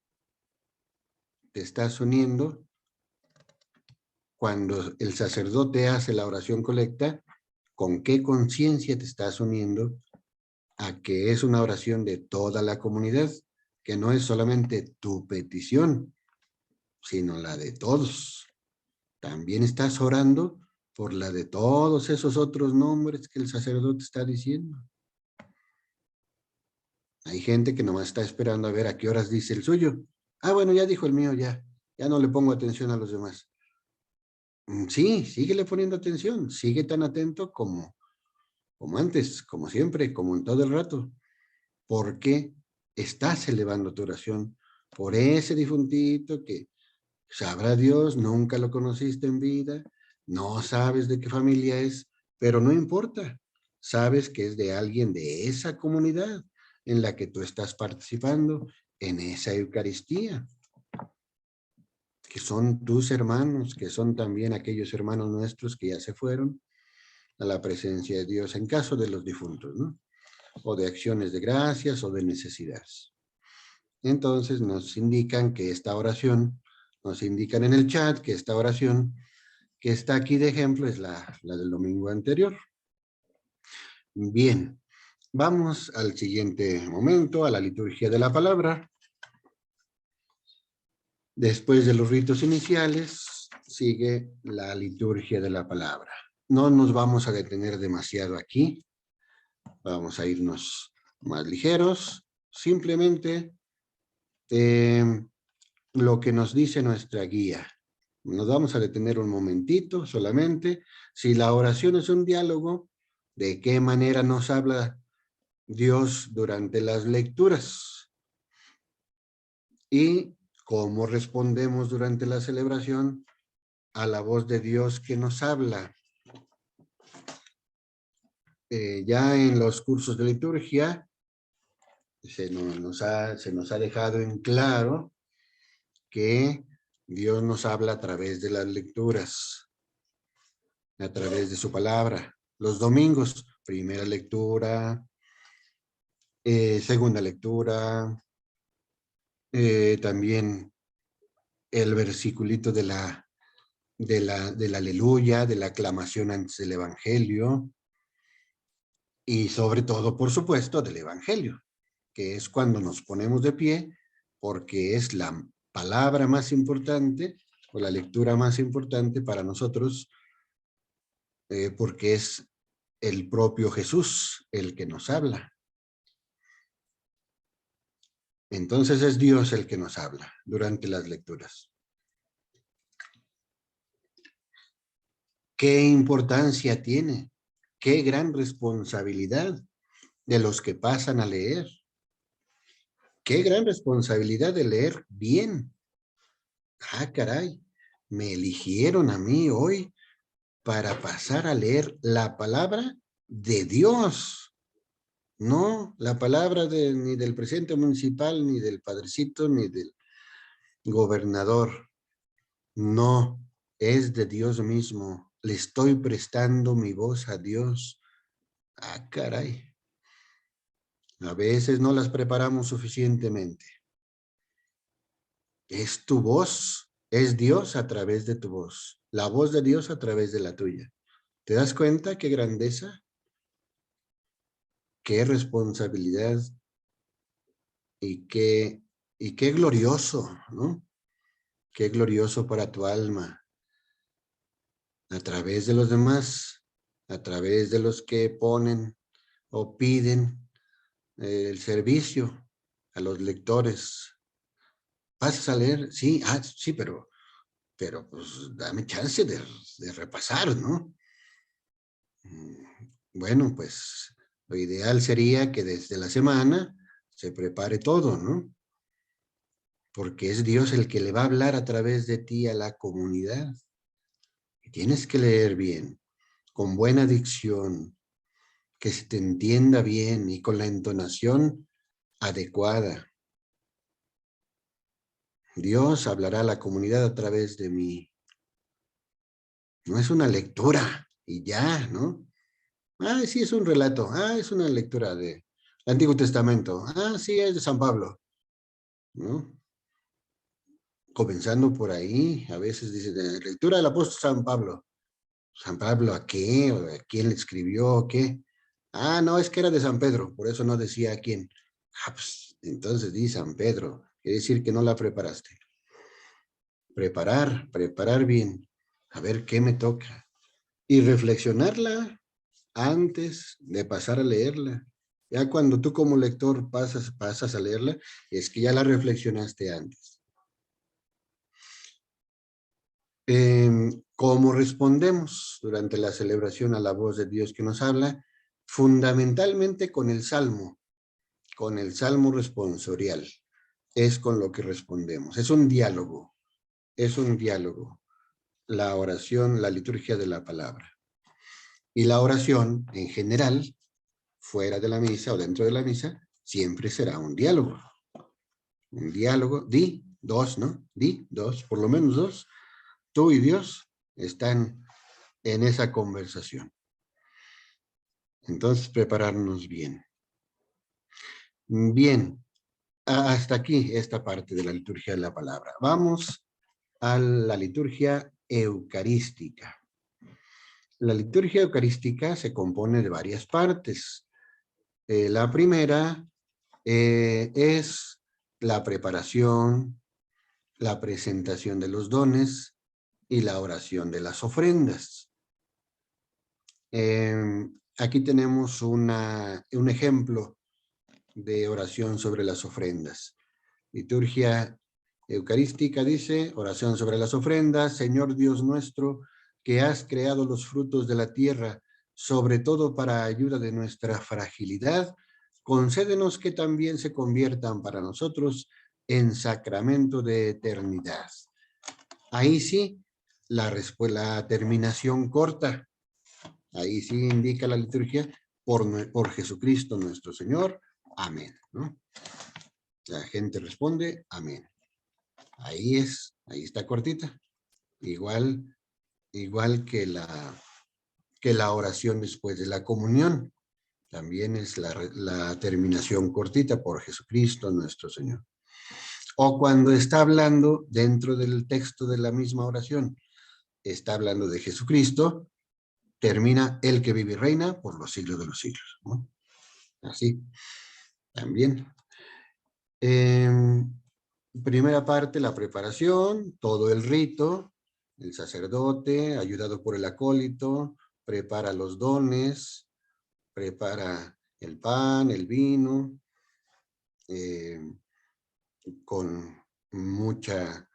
cuando el sacerdote hace la oración colecta, con qué conciencia te estás uniendo a que es una oración de toda la comunidad, que no es solamente tu petición, sino la de todos. También estás orando por la de todos esos otros nombres que el sacerdote está diciendo. Hay gente que nomás está esperando a ver a qué horas dice el suyo. Ah, bueno, ya dijo el mío, ya no le pongo atención a los demás. Sí, síguele poniendo atención, sigue tan atento como antes, como siempre, como en todo el rato, porque estás elevando tu oración por ese difuntito que sabrá Dios, nunca lo conociste en vida, no sabes de qué familia es, pero no importa, sabes que es de alguien de esa comunidad en la que tú estás participando en esa Eucaristía, que son tus hermanos, que son también aquellos hermanos nuestros que ya se fueron a la presencia de Dios en caso de los difuntos, ¿no? O de acciones de gracias o de necesidades. Entonces nos indican que esta oración, nos indican en el chat que esta oración que está aquí de ejemplo es la del domingo anterior. Bien, vamos al siguiente momento, a la liturgia de la palabra. Después de los ritos iniciales, sigue la liturgia de la palabra. No nos vamos a detener demasiado aquí. Vamos a irnos más ligeros. Simplemente lo que nos dice nuestra guía. Nos vamos a detener un momentito solamente. Si la oración es un diálogo, ¿de qué manera nos habla Dios durante las lecturas? Y cómo respondemos durante la celebración a la voz de Dios que nos habla. Ya en los cursos de liturgia se nos ha dejado en claro que Dios nos habla a través de las lecturas, a través de su palabra. Los domingos, primera lectura, segunda lectura, también el versiculito del aleluya, de la aclamación antes del evangelio, y sobre todo, por supuesto, del evangelio, que es cuando nos ponemos de pie, porque es la palabra más importante o la lectura más importante para nosotros, porque es el propio Jesús el que nos habla. Entonces es Dios el que nos habla durante las lecturas. ¿Qué importancia tiene? ¿Qué gran responsabilidad de los que pasan a leer? ¿Qué gran responsabilidad de leer bien? Ah, caray, me eligieron a mí hoy para pasar a leer la palabra de Dios. No, la palabra ni del presidente municipal, ni del padrecito, ni del gobernador. No, es de Dios mismo. Le estoy prestando mi voz a Dios. Ah, caray. A veces no las preparamos suficientemente. Es tu voz, es Dios a través de tu voz. La voz de Dios a través de la tuya. ¿Te das cuenta qué grandeza? Qué responsabilidad y qué glorioso, ¿no? Qué glorioso para tu alma. A través de los demás, a través de los que ponen o piden el servicio a los lectores. ¿Pasas a leer? Sí, sí, pero pues dame chance de repasar, ¿no? Bueno, pues lo ideal sería que desde la semana se prepare todo, ¿no? Porque es Dios el que le va a hablar a través de ti a la comunidad. Y tienes que leer bien, con buena dicción, que se te entienda bien y con la entonación adecuada. Dios hablará a la comunidad a través de mí. No es una lectura y ya, ¿no? Ah, sí, es un relato. Ah, es una lectura del Antiguo Testamento. Ah, sí, es de San Pablo, ¿no? Comenzando por ahí, a veces dice, lectura del apóstol San Pablo. ¿San Pablo a qué? ¿O a quién le escribió? ¿O qué? Ah, no, es que era de San Pedro, por eso no decía a quién. Ah, pues entonces di San Pedro. Quiere decir que no la preparaste. Preparar bien. A ver qué me toca. Y reflexionarla antes de pasar a leerla. Ya cuando tú como lector pasas a leerla, es que ya la reflexionaste antes. ¿Cómo respondemos durante la celebración a la voz de Dios que nos habla? Fundamentalmente con el salmo responsorial. Es con lo que respondemos. Es un diálogo. La oración, la liturgia de la palabra. Y la oración, en general, fuera de la misa o dentro de la misa, siempre será un diálogo. Un diálogo, dos, ¿no? Dos, por lo menos dos. Tú y Dios están en esa conversación. Entonces, prepararnos bien. Bien, hasta aquí esta parte de la liturgia de la palabra. Vamos a la liturgia eucarística. La liturgia eucarística se compone de varias partes. La primera es la preparación, la presentación de los dones y la oración de las ofrendas. Aquí tenemos un ejemplo de oración sobre las ofrendas. Liturgia eucarística dice, oración sobre las ofrendas, Señor Dios nuestro, que has creado los frutos de la tierra, sobre todo para ayuda de nuestra fragilidad, concédenos que también se conviertan para nosotros en sacramento de eternidad. Ahí sí, la terminación corta, ahí sí indica la liturgia, por Jesucristo nuestro Señor, amén, ¿no? La gente responde, amén. Ahí está cortita. Igual que la oración después de la comunión. También es la terminación cortita por Jesucristo nuestro Señor. O cuando está hablando dentro del texto de la misma oración, está hablando de Jesucristo, termina el que vive y reina por los siglos de los siglos, ¿no? Así, también. Primera parte, la preparación, todo el rito, el sacerdote, ayudado por el acólito, prepara los dones, prepara el pan, el vino, con mucha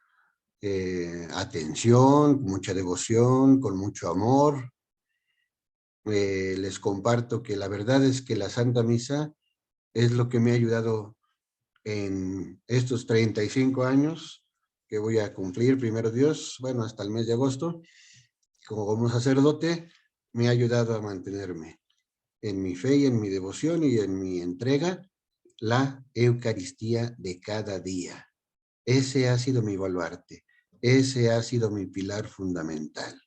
atención, mucha devoción, con mucho amor. Les comparto que la verdad es que la Santa Misa es lo que me ha ayudado en estos 35 años que voy a cumplir, primero Dios, bueno, hasta el mes de agosto, como sacerdote, me ha ayudado a mantenerme en mi fe y en mi devoción y en mi entrega, la Eucaristía de cada día. Ese ha sido mi baluarte, ese ha sido mi pilar fundamental.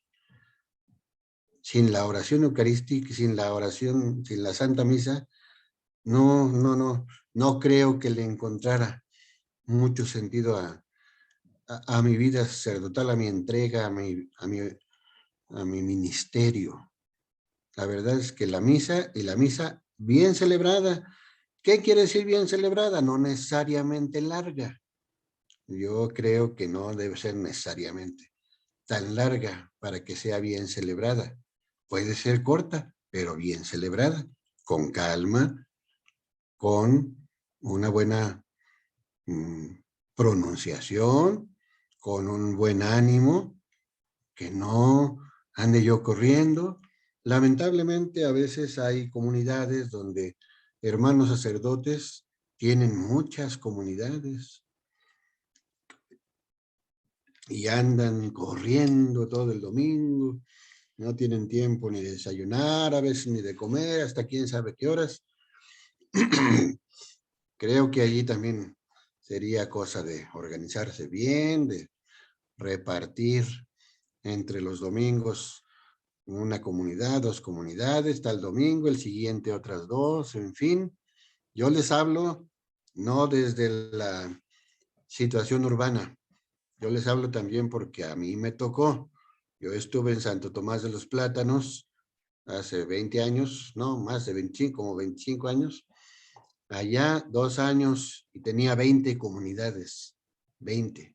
Sin la oración eucarística, sin la Santa Misa, no creo que le encontrara mucho sentido a mi vida sacerdotal, a mi entrega, a mi ministerio. La verdad es que la misa, y la misa bien celebrada, ¿qué quiere decir bien celebrada? No necesariamente larga. Yo creo que no debe ser necesariamente tan larga para que sea bien celebrada. Puede ser corta, pero bien celebrada, con calma, con una buena pronunciación, con un buen ánimo, que no ande yo corriendo. Lamentablemente a veces hay comunidades donde hermanos sacerdotes tienen muchas comunidades y andan corriendo todo el domingo, no tienen tiempo ni de desayunar, a veces ni de comer, hasta quién sabe qué horas. Creo que allí también sería cosa de organizarse bien, de repartir entre los domingos una comunidad, 2 comunidades, tal domingo, el siguiente otras 2, en fin. Yo les hablo no desde la situación urbana, yo les hablo también porque a mí me tocó. Yo estuve en Santo Tomás de los Plátanos hace 20 años, no, más de 25, como 25 años. Allá 2 años y tenía 20 comunidades, 20.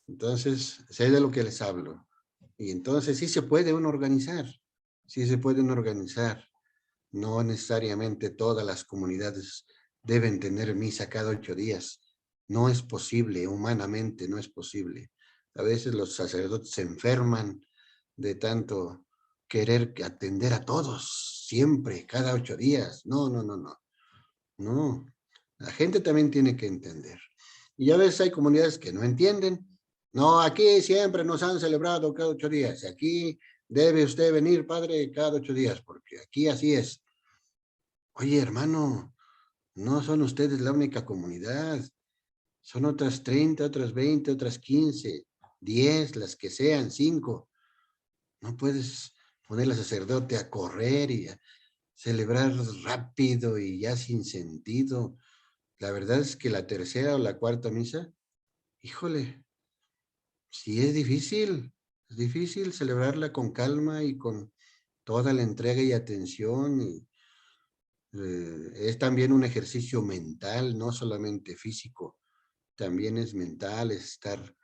Entonces, sé de lo que les hablo. Y entonces sí se puede uno organizar, sí se puede uno organizar. No necesariamente todas las comunidades deben tener misa cada 8 días. No es posible, humanamente no es posible. A veces los sacerdotes se enferman de tanto querer atender a todos, siempre, cada 8 días. No, la gente también tiene que entender. Y a veces hay comunidades que no entienden. No, aquí siempre nos han celebrado cada 8 días. Aquí debe usted venir, padre, cada 8 días, porque aquí así es. Oye, hermano, no son ustedes la única comunidad. Son otras 30, otras 20, otras 15, 10, las que sean, 5. No puedes poner al sacerdote a correr y a celebrar rápido y ya sin sentido. La verdad es que la tercera o la cuarta misa, híjole, sí es difícil celebrarla con calma y con toda la entrega y atención. Y, es también un ejercicio mental, no solamente físico, también es mental, es estar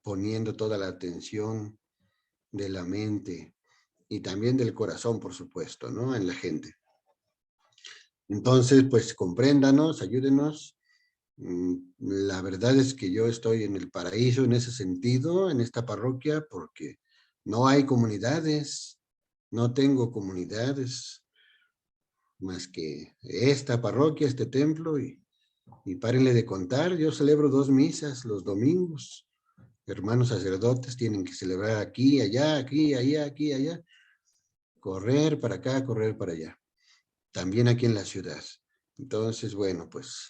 poniendo toda la atención de la mente y también del corazón, por supuesto, ¿no? En la gente. Entonces, pues compréndanos, ayúdenos. La verdad es que yo estoy en el paraíso en ese sentido, en esta parroquia, porque no hay comunidades, no tengo comunidades más que esta parroquia, este templo, y párenle de contar, yo celebro 2 misas los domingos. Hermanos sacerdotes tienen que celebrar aquí, allá, aquí, allá, aquí, allá, correr para acá, correr para allá. También aquí en la ciudad. Entonces, bueno, pues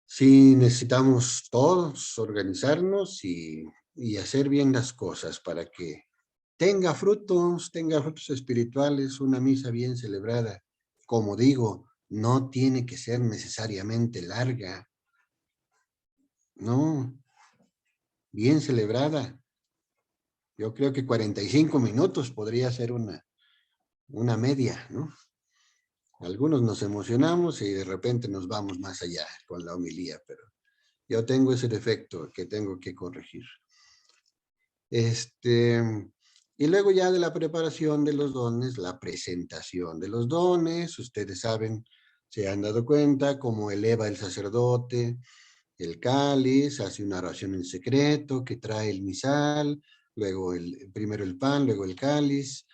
sí necesitamos todos organizarnos y hacer bien las cosas para que tenga frutos espirituales, una misa bien celebrada. Como digo, no tiene que ser necesariamente larga. No, bien celebrada. Yo creo que 45 minutos podría ser una media, ¿no? Algunos nos emocionamos y de repente nos vamos más allá con la homilía, pero yo tengo ese defecto que tengo que corregir. Y luego ya de la preparación de los dones, la presentación de los dones, ustedes saben, se han dado cuenta cómo eleva el sacerdote el cáliz, hace una oración en secreto que trae el misal, luego primero el pan, luego el cáliz,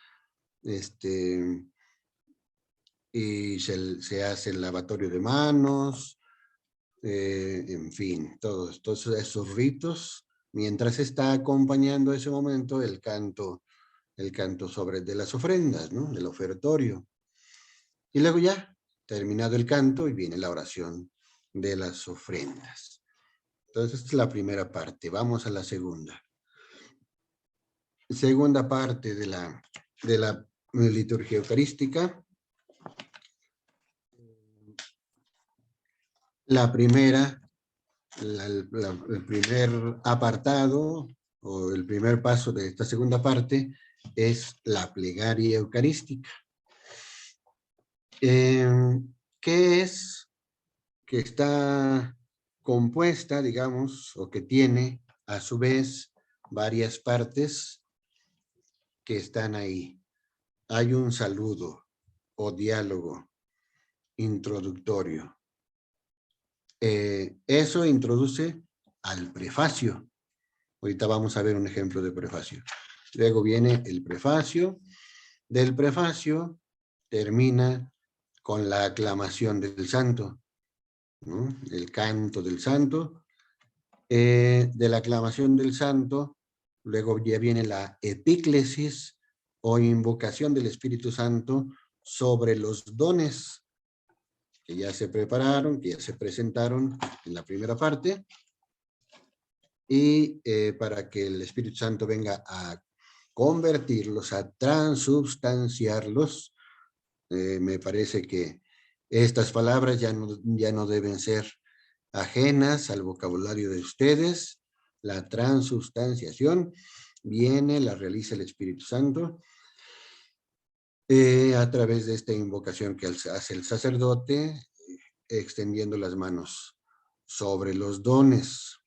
y se hace el lavatorio de manos, en fin, todos esos ritos, mientras está acompañando ese momento el canto de las ofrendas, ¿no? Del ofertorio. Y luego ya, terminado el canto, y viene la oración de las ofrendas. Entonces, esta es la primera parte. Vamos a la segunda. Segunda parte de la liturgia eucarística. La primera, el primer apartado o el primer paso de esta segunda parte es la plegaria eucarística. ¿Qué es? Que está compuesta, digamos, o que tiene a su vez varias partes que están ahí. Hay un saludo o diálogo introductorio. Eso introduce al prefacio. Ahorita vamos a ver un ejemplo de prefacio. Luego viene el prefacio. Del prefacio termina con la aclamación del santo, ¿no? El canto del santo. De la aclamación del santo, luego ya viene la epíclesis o invocación del Espíritu Santo sobre los dones que ya se prepararon, que ya se presentaron en la primera parte, y para que el Espíritu Santo venga a convertirlos, a transubstanciarlos. Me parece que estas palabras ya no deben ser ajenas al vocabulario de ustedes. La transubstanciación la realiza el Espíritu Santo a través de esta invocación que hace el sacerdote, extendiendo las manos sobre los dones.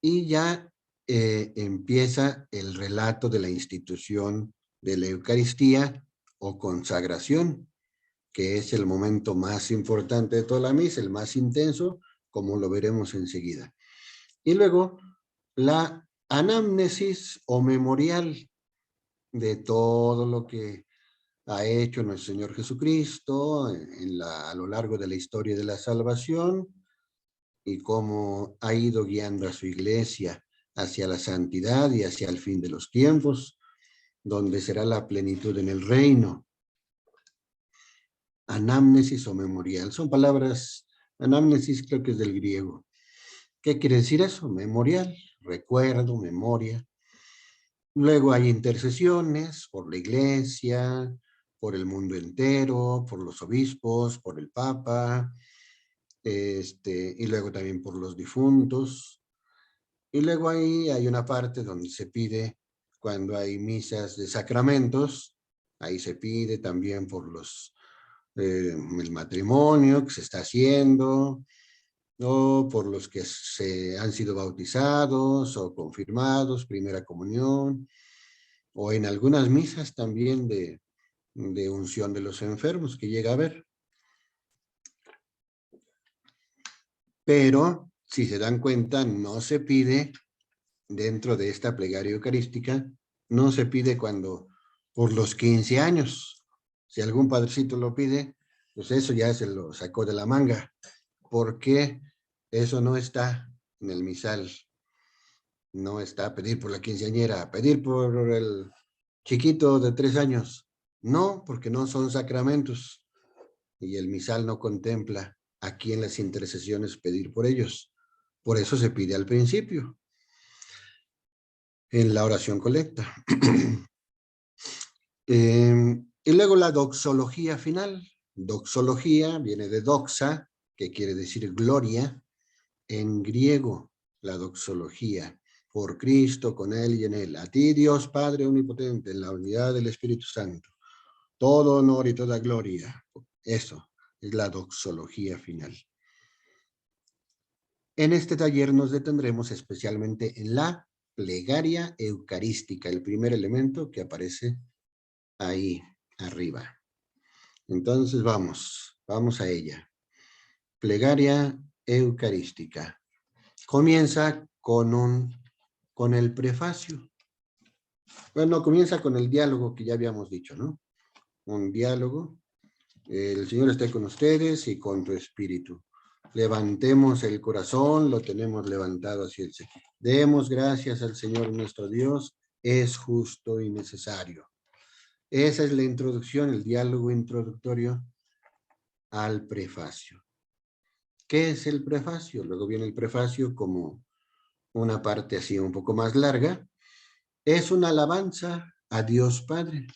Y ya empieza el relato de la institución de la Eucaristía o consagración, que es el momento más importante de toda la misa, el más intenso, como lo veremos enseguida. Y luego la anamnesis o memorial de todo lo que ha hecho nuestro Señor Jesucristo a lo largo de la historia de la salvación y cómo ha ido guiando a su iglesia hacia la santidad y hacia el fin de los tiempos, donde será la plenitud en el reino. Anamnesis o memorial, son palabras, anamnesis creo que es del griego. ¿Qué quiere decir eso? Memorial, recuerdo, memoria. Luego hay intercesiones por la iglesia, por el mundo entero, por los obispos, por el papa, y luego también por los difuntos. Y luego ahí hay una parte donde se pide, cuando hay misas de sacramentos, ahí se pide también por el matrimonio que se está haciendo, o por los que se han sido bautizados o confirmados, primera comunión, o en algunas misas también de unción de los enfermos que llega a haber. Pero, si se dan cuenta, no se pide dentro de esta plegaria eucarística, no se pide cuando por los 15 años. Si algún padrecito lo pide, pues eso ya se lo sacó de la manga, porque eso no está en el misal. No está a pedir por la quinceañera, a pedir por el chiquito de 3 años. No, porque no son sacramentos. Y el misal no contempla aquí en las intercesiones pedir por ellos. Por eso se pide al principio, en la oración colecta. Y luego la doxología final. Doxología viene de doxa, que quiere decir gloria. en griego, la doxología. Por Cristo, con Él y en Él. A ti, Dios Padre Omnipotente, en la unidad del Espíritu Santo. Todo honor y toda gloria. Eso es la doxología final. En este taller nos detendremos especialmente en la plegaria eucarística, el primer elemento que aparece ahí arriba. Entonces vamos a ella. Plegaria eucarística. Comienza con el prefacio. Bueno, comienza con el diálogo que ya habíamos dicho, ¿no? Un diálogo. El Señor esté con ustedes y con tu espíritu. Levantemos el corazón, lo tenemos levantado hacia el Señor. Demos gracias al Señor nuestro Dios, es justo y necesario. Esa es la introducción, el diálogo introductorio al prefacio. ¿Qué es el prefacio? Luego viene el prefacio como una parte así un poco más larga. Es una alabanza a Dios Padre.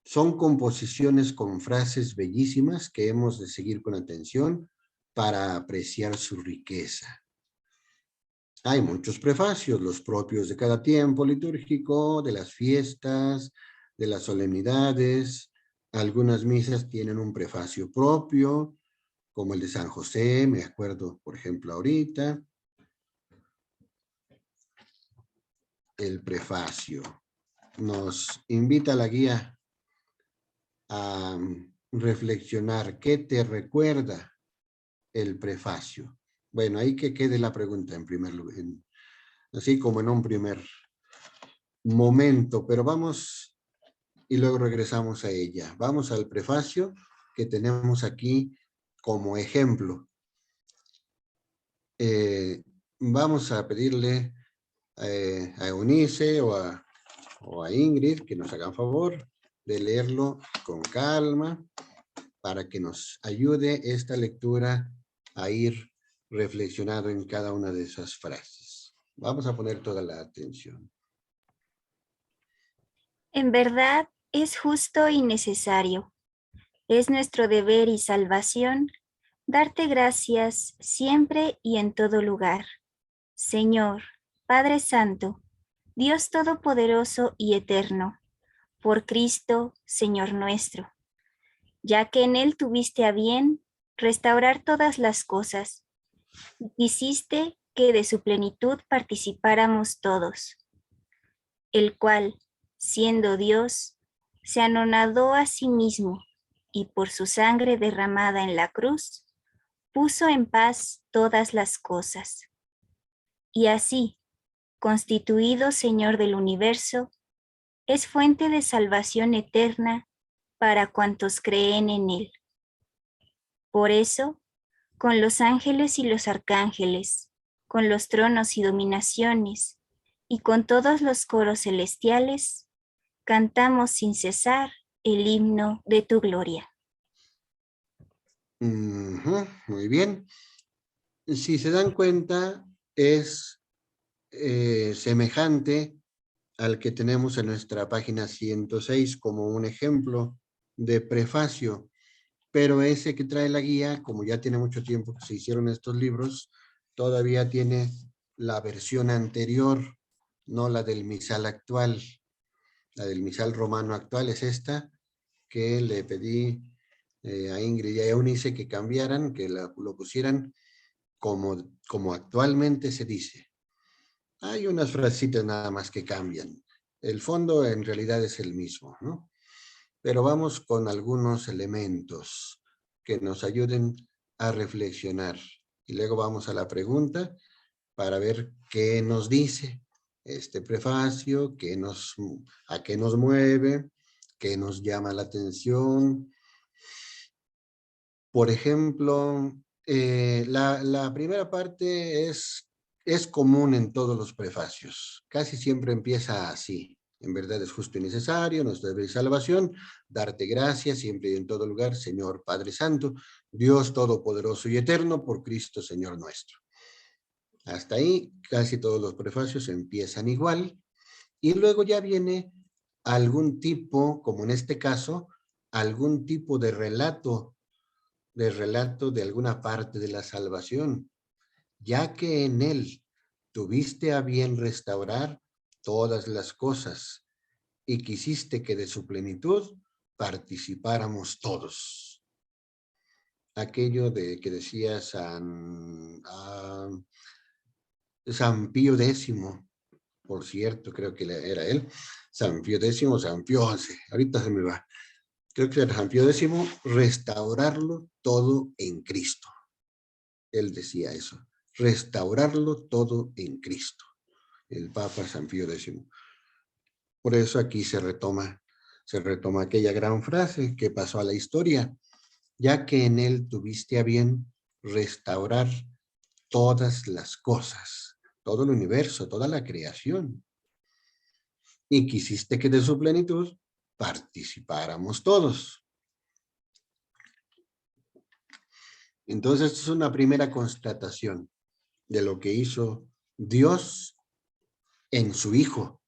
Son composiciones con frases bellísimas que hemos de seguir con atención para apreciar su riqueza. Hay muchos prefacios, los propios de cada tiempo litúrgico, de las fiestas, de las solemnidades. Algunas misas tienen un prefacio propio, como el de San José, me acuerdo, por ejemplo, ahorita. El prefacio nos invita a la guía a reflexionar. ¿Qué te recuerda el prefacio? Bueno, ahí que quede la pregunta en primer lugar, así como en un primer momento, pero vamos y luego regresamos a ella. Vamos al prefacio que tenemos aquí como ejemplo. Vamos a pedirle a Eunice o a Ingrid que nos hagan favor de leerlo con calma para que nos ayude esta lectura a ir reflexionando en cada una de esas frases. Vamos a poner toda la atención. En verdad es justo y necesario. Es nuestro deber y salvación darte gracias siempre y en todo lugar. Señor, Padre Santo, Dios Todopoderoso y Eterno, por Cristo, Señor nuestro, ya que en Él tuviste a bien restaurar todas las cosas, hiciste que de su plenitud participáramos todos, el cual, siendo Dios, se anonadó a sí mismo y por su sangre derramada en la cruz, puso en paz todas las cosas. Y así, constituido Señor del universo, es fuente de salvación eterna para cuantos creen en Él. Por eso, con los ángeles y los arcángeles, con los tronos y dominaciones, y con todos los coros celestiales, cantamos sin cesar el himno de tu gloria. Muy bien. Si se dan cuenta, es semejante al que tenemos en nuestra página 106 como un ejemplo de prefacio, pero ese que trae la guía, como ya tiene mucho tiempo que se hicieron estos libros, todavía tiene la versión anterior, no la del misal actual. La del misal romano actual es esta, que le pedí a Ingrid y a Eunice que cambiaran, que lo pusieran como actualmente se dice. Hay unas frasitas nada más que cambian. El fondo en realidad es el mismo, ¿no? Pero vamos con algunos elementos que nos ayuden a reflexionar. Y luego vamos a la pregunta para ver qué nos dice este prefacio, a qué nos mueve, qué nos llama la atención. Por ejemplo, la primera parte es común en todos los prefacios. Casi siempre empieza así. En verdad es justo y necesario, nuestra deber y salvación, darte gracias siempre y en todo lugar, Señor Padre Santo, Dios Todopoderoso y Eterno, por Cristo Señor nuestro. Hasta ahí casi todos los prefacios empiezan igual. Y luego ya viene algún tipo, como en este caso, algún tipo de relato de alguna parte de la salvación. ya que en él tuviste a bien restaurar todas las cosas y quisiste que de su plenitud participáramos todos. Aquello de que decía San Pío X, por cierto, creo que era él, San Pío X, San Pío XI, ahorita se me va. Creo que era San Pío X, restaurarlo todo en Cristo. Él decía eso, restaurarlo todo en Cristo. El Papa San Pío X. Por eso aquí se retoma aquella gran frase que pasó a la historia, ya que en él tuviste a bien restaurar todas las cosas, todo el universo, toda la creación. Y quisiste que de su plenitud participáramos todos. Entonces, es una primera constatación de lo que hizo Dios en su Hijo.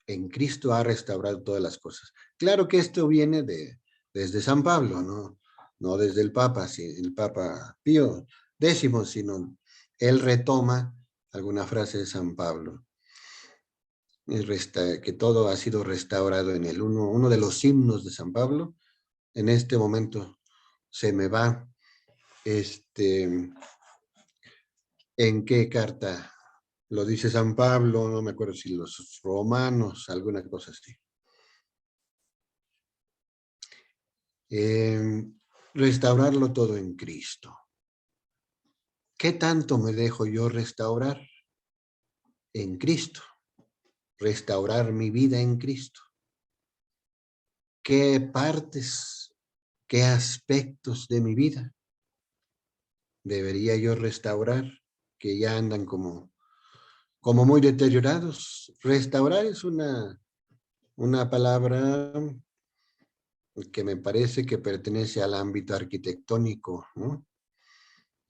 En Cristo ha restaurado todas las cosas. Claro que esto viene desde San Pablo, no desde el Papa Pío X, sino él retoma alguna frase de San Pablo. Que todo ha sido restaurado en él. Uno de los himnos de San Pablo, en este momento se me va, ¿en qué carta lo dice San Pablo? No me acuerdo si los Romanos, alguna cosa así. Restaurarlo todo en Cristo. ¿Qué tanto me dejo yo restaurar? En Cristo. Restaurar mi vida en Cristo. ¿Qué partes, qué aspectos de mi vida debería yo restaurar que ya andan como muy deteriorados? Restaurar es una palabra que me parece que pertenece al ámbito arquitectónico, ¿no?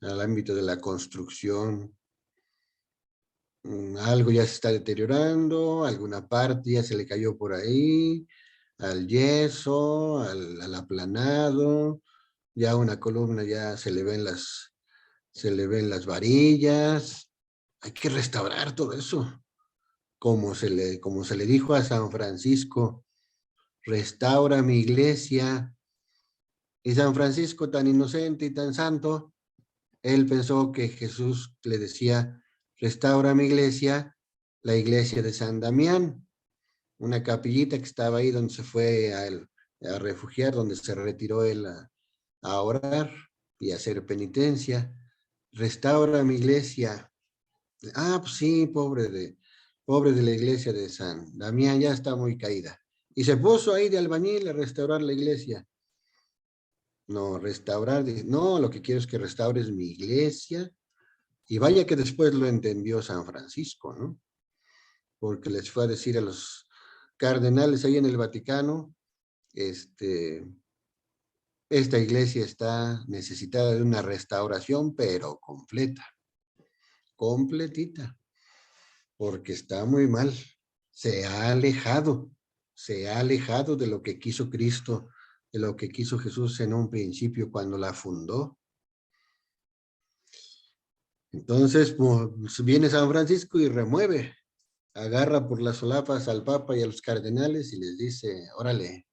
Al ámbito de la construcción. Algo ya se está deteriorando, alguna parte ya se le cayó por ahí, al yeso, al aplanado, ya una columna ya se le ven las varillas. Hay que restaurar todo eso. Como se le dijo a San Francisco, restaura mi iglesia. Y San Francisco, tan inocente y tan santo, él pensó que Jesús le decía, restaura mi iglesia, la iglesia de San Damián, una capillita que estaba ahí donde se fue a refugiar, donde se retiró él a orar y a hacer penitencia. Restaura mi iglesia. Ah, pues sí, pobre de la iglesia de San Damián, ya está muy caída. Y se puso ahí de albañil a restaurar la iglesia. No, restaurar, no, lo que quiero es que restaures mi iglesia. Y vaya que después lo entendió San Francisco, ¿no? Porque les fue a decir a los cardenales ahí en el Vaticano, esta iglesia está necesitada de una restauración, pero completa, completita, porque está muy mal. Se ha alejado de lo que quiso Cristo, de lo que quiso Jesús en un principio cuando la fundó. Entonces, pues, viene San Francisco y remueve, agarra por las solapas al Papa y a los cardenales y les dice, órale,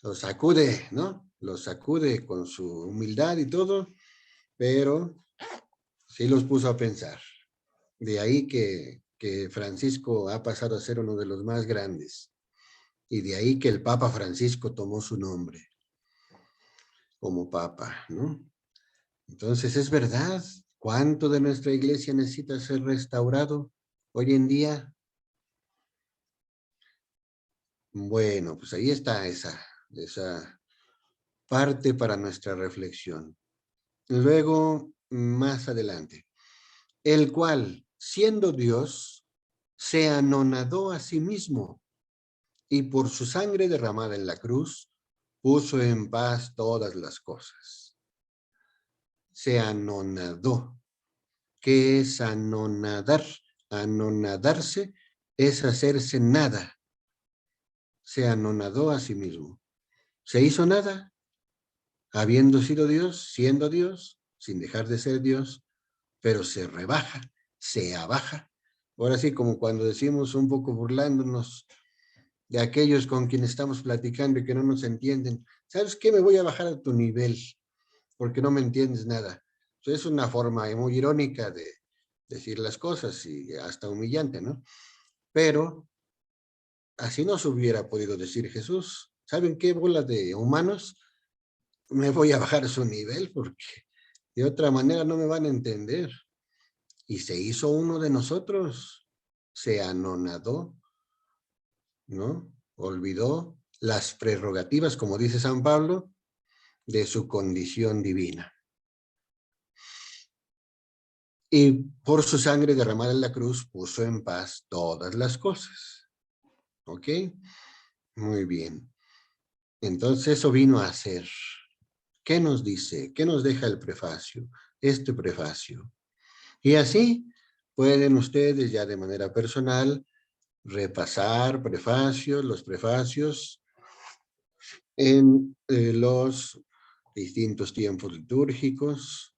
los sacude, ¿no? Los sacude con su humildad y todo, pero sí los puso a pensar. De ahí que Francisco ha pasado a ser uno de los más grandes. Y de ahí que el Papa Francisco tomó su nombre como Papa, ¿no? Entonces, es verdad, ¿cuánto de nuestra iglesia necesita ser restaurado hoy en día? Bueno, pues ahí está esa parte para nuestra reflexión. Luego, más adelante, el cual, siendo Dios, se anonadó a sí mismo y por su sangre derramada en la cruz, puso en paz todas las cosas. Se anonadó. ¿Qué es anonadar? Anonadarse es hacerse nada. Se anonadó a sí mismo. Se hizo nada, habiendo sido Dios, siendo Dios, sin dejar de ser Dios, pero se rebaja, se abaja. Ahora sí, como cuando decimos un poco burlándonos de aquellos con quienes estamos platicando y que no nos entienden, ¿sabes qué? Me voy a bajar a tu nivel porque no me entiendes nada. Es una forma muy irónica de decir las cosas y hasta humillante, ¿no? Pero así no se hubiera podido decir Jesús. ¿Saben qué? Bola de humanos, me voy a bajar a su nivel porque de otra manera no me van a entender. Y se hizo uno de nosotros, se anonadó, ¿no? Olvidó las prerrogativas, como dice San Pablo, de su condición divina. Y por su sangre derramada en la cruz puso en paz todas las cosas. ¿Ok? Muy bien. Entonces eso vino a ser. ¿Qué nos dice? ¿Qué nos deja el prefacio? Este prefacio. Y así pueden ustedes ya de manera personal repasar los prefacios en los distintos tiempos litúrgicos.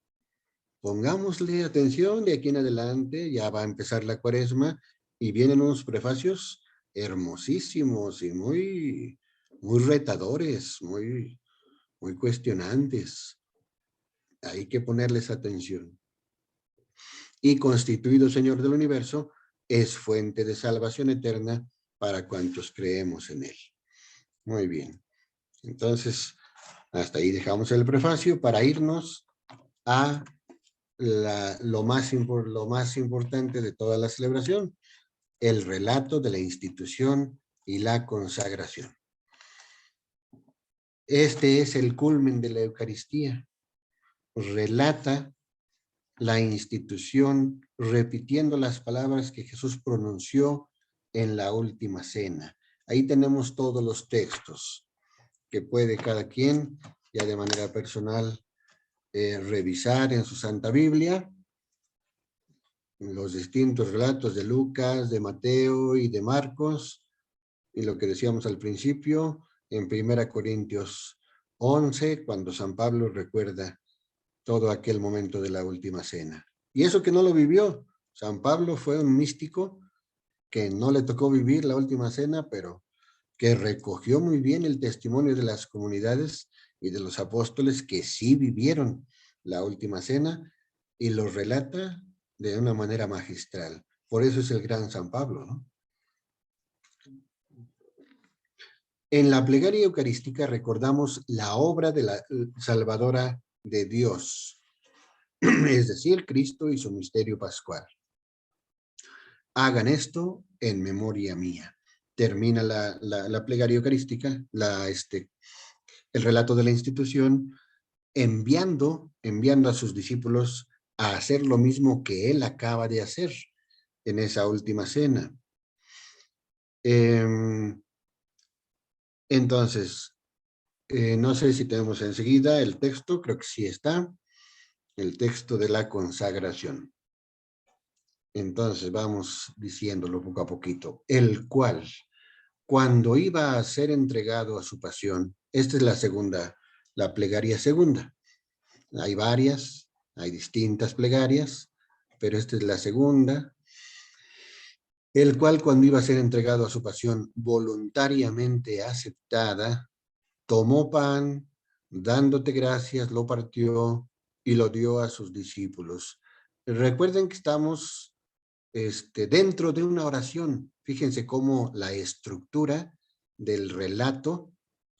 Pongámosle atención de aquí en adelante, ya va a empezar la Cuaresma y vienen unos prefacios hermosísimos y muy retadores, muy cuestionantes. Hay que ponerles atención. Y constituido Señor del universo, es fuente de salvación eterna para cuantos creemos en él. Muy bien. Entonces, hasta ahí dejamos el prefacio para irnos a lo más importante de toda la celebración, el relato de la institución y la consagración. Este es el culmen de la Eucaristía. Relata la institución repitiendo las palabras que Jesús pronunció en la última cena. Ahí tenemos todos los textos que puede cada quien, ya de manera personal, revisar en su Santa Biblia, los distintos relatos de Lucas, de Mateo y de Marcos, y lo que decíamos al principio, en 1 Corintios 11, cuando San Pablo recuerda todo aquel momento de la última cena. Y eso que no lo vivió. San Pablo fue un místico que no le tocó vivir la última cena, pero que recogió muy bien el testimonio de las comunidades y de los apóstoles que sí vivieron la última cena y lo relata de una manera magistral. Por eso es el gran San Pablo, ¿no? En la plegaria eucarística recordamos la obra de la salvadora de Dios, es decir, Cristo y su misterio pascual. Hagan esto en memoria mía. Termina la plegaria eucarística, el relato de la institución, enviando a sus discípulos a hacer lo mismo que él acaba de hacer en esa última cena. Entonces, no sé si tenemos enseguida el texto, creo que sí está, el texto de la consagración. Entonces vamos diciéndolo poco a poquito. El cual, cuando iba a ser entregado a su pasión, esta es la segunda, la plegaria segunda. Hay varias, hay distintas plegarias, pero esta es la segunda. El cual, cuando iba a ser entregado a su pasión voluntariamente aceptada, tomó pan, dándote gracias, lo partió y lo dio a sus discípulos. Recuerden que estamos dentro de una oración. Fíjense cómo la estructura del relato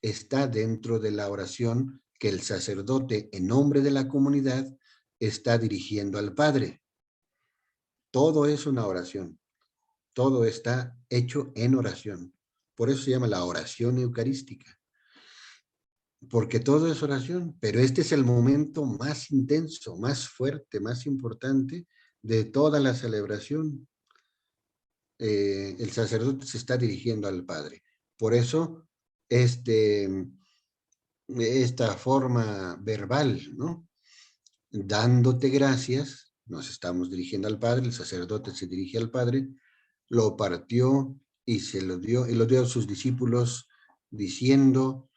está dentro de la oración que el sacerdote, en nombre de la comunidad, está dirigiendo al Padre. Todo es una oración. Todo está hecho en oración. Por eso se llama la oración eucarística. Porque todo es oración, pero este es el momento más intenso, más fuerte, más importante de toda la celebración. El sacerdote se está dirigiendo al Padre. Por eso, esta forma verbal, ¿no? Dándote gracias, nos estamos dirigiendo al Padre, el sacerdote se dirige al Padre, lo partió y lo dio a sus discípulos diciendo,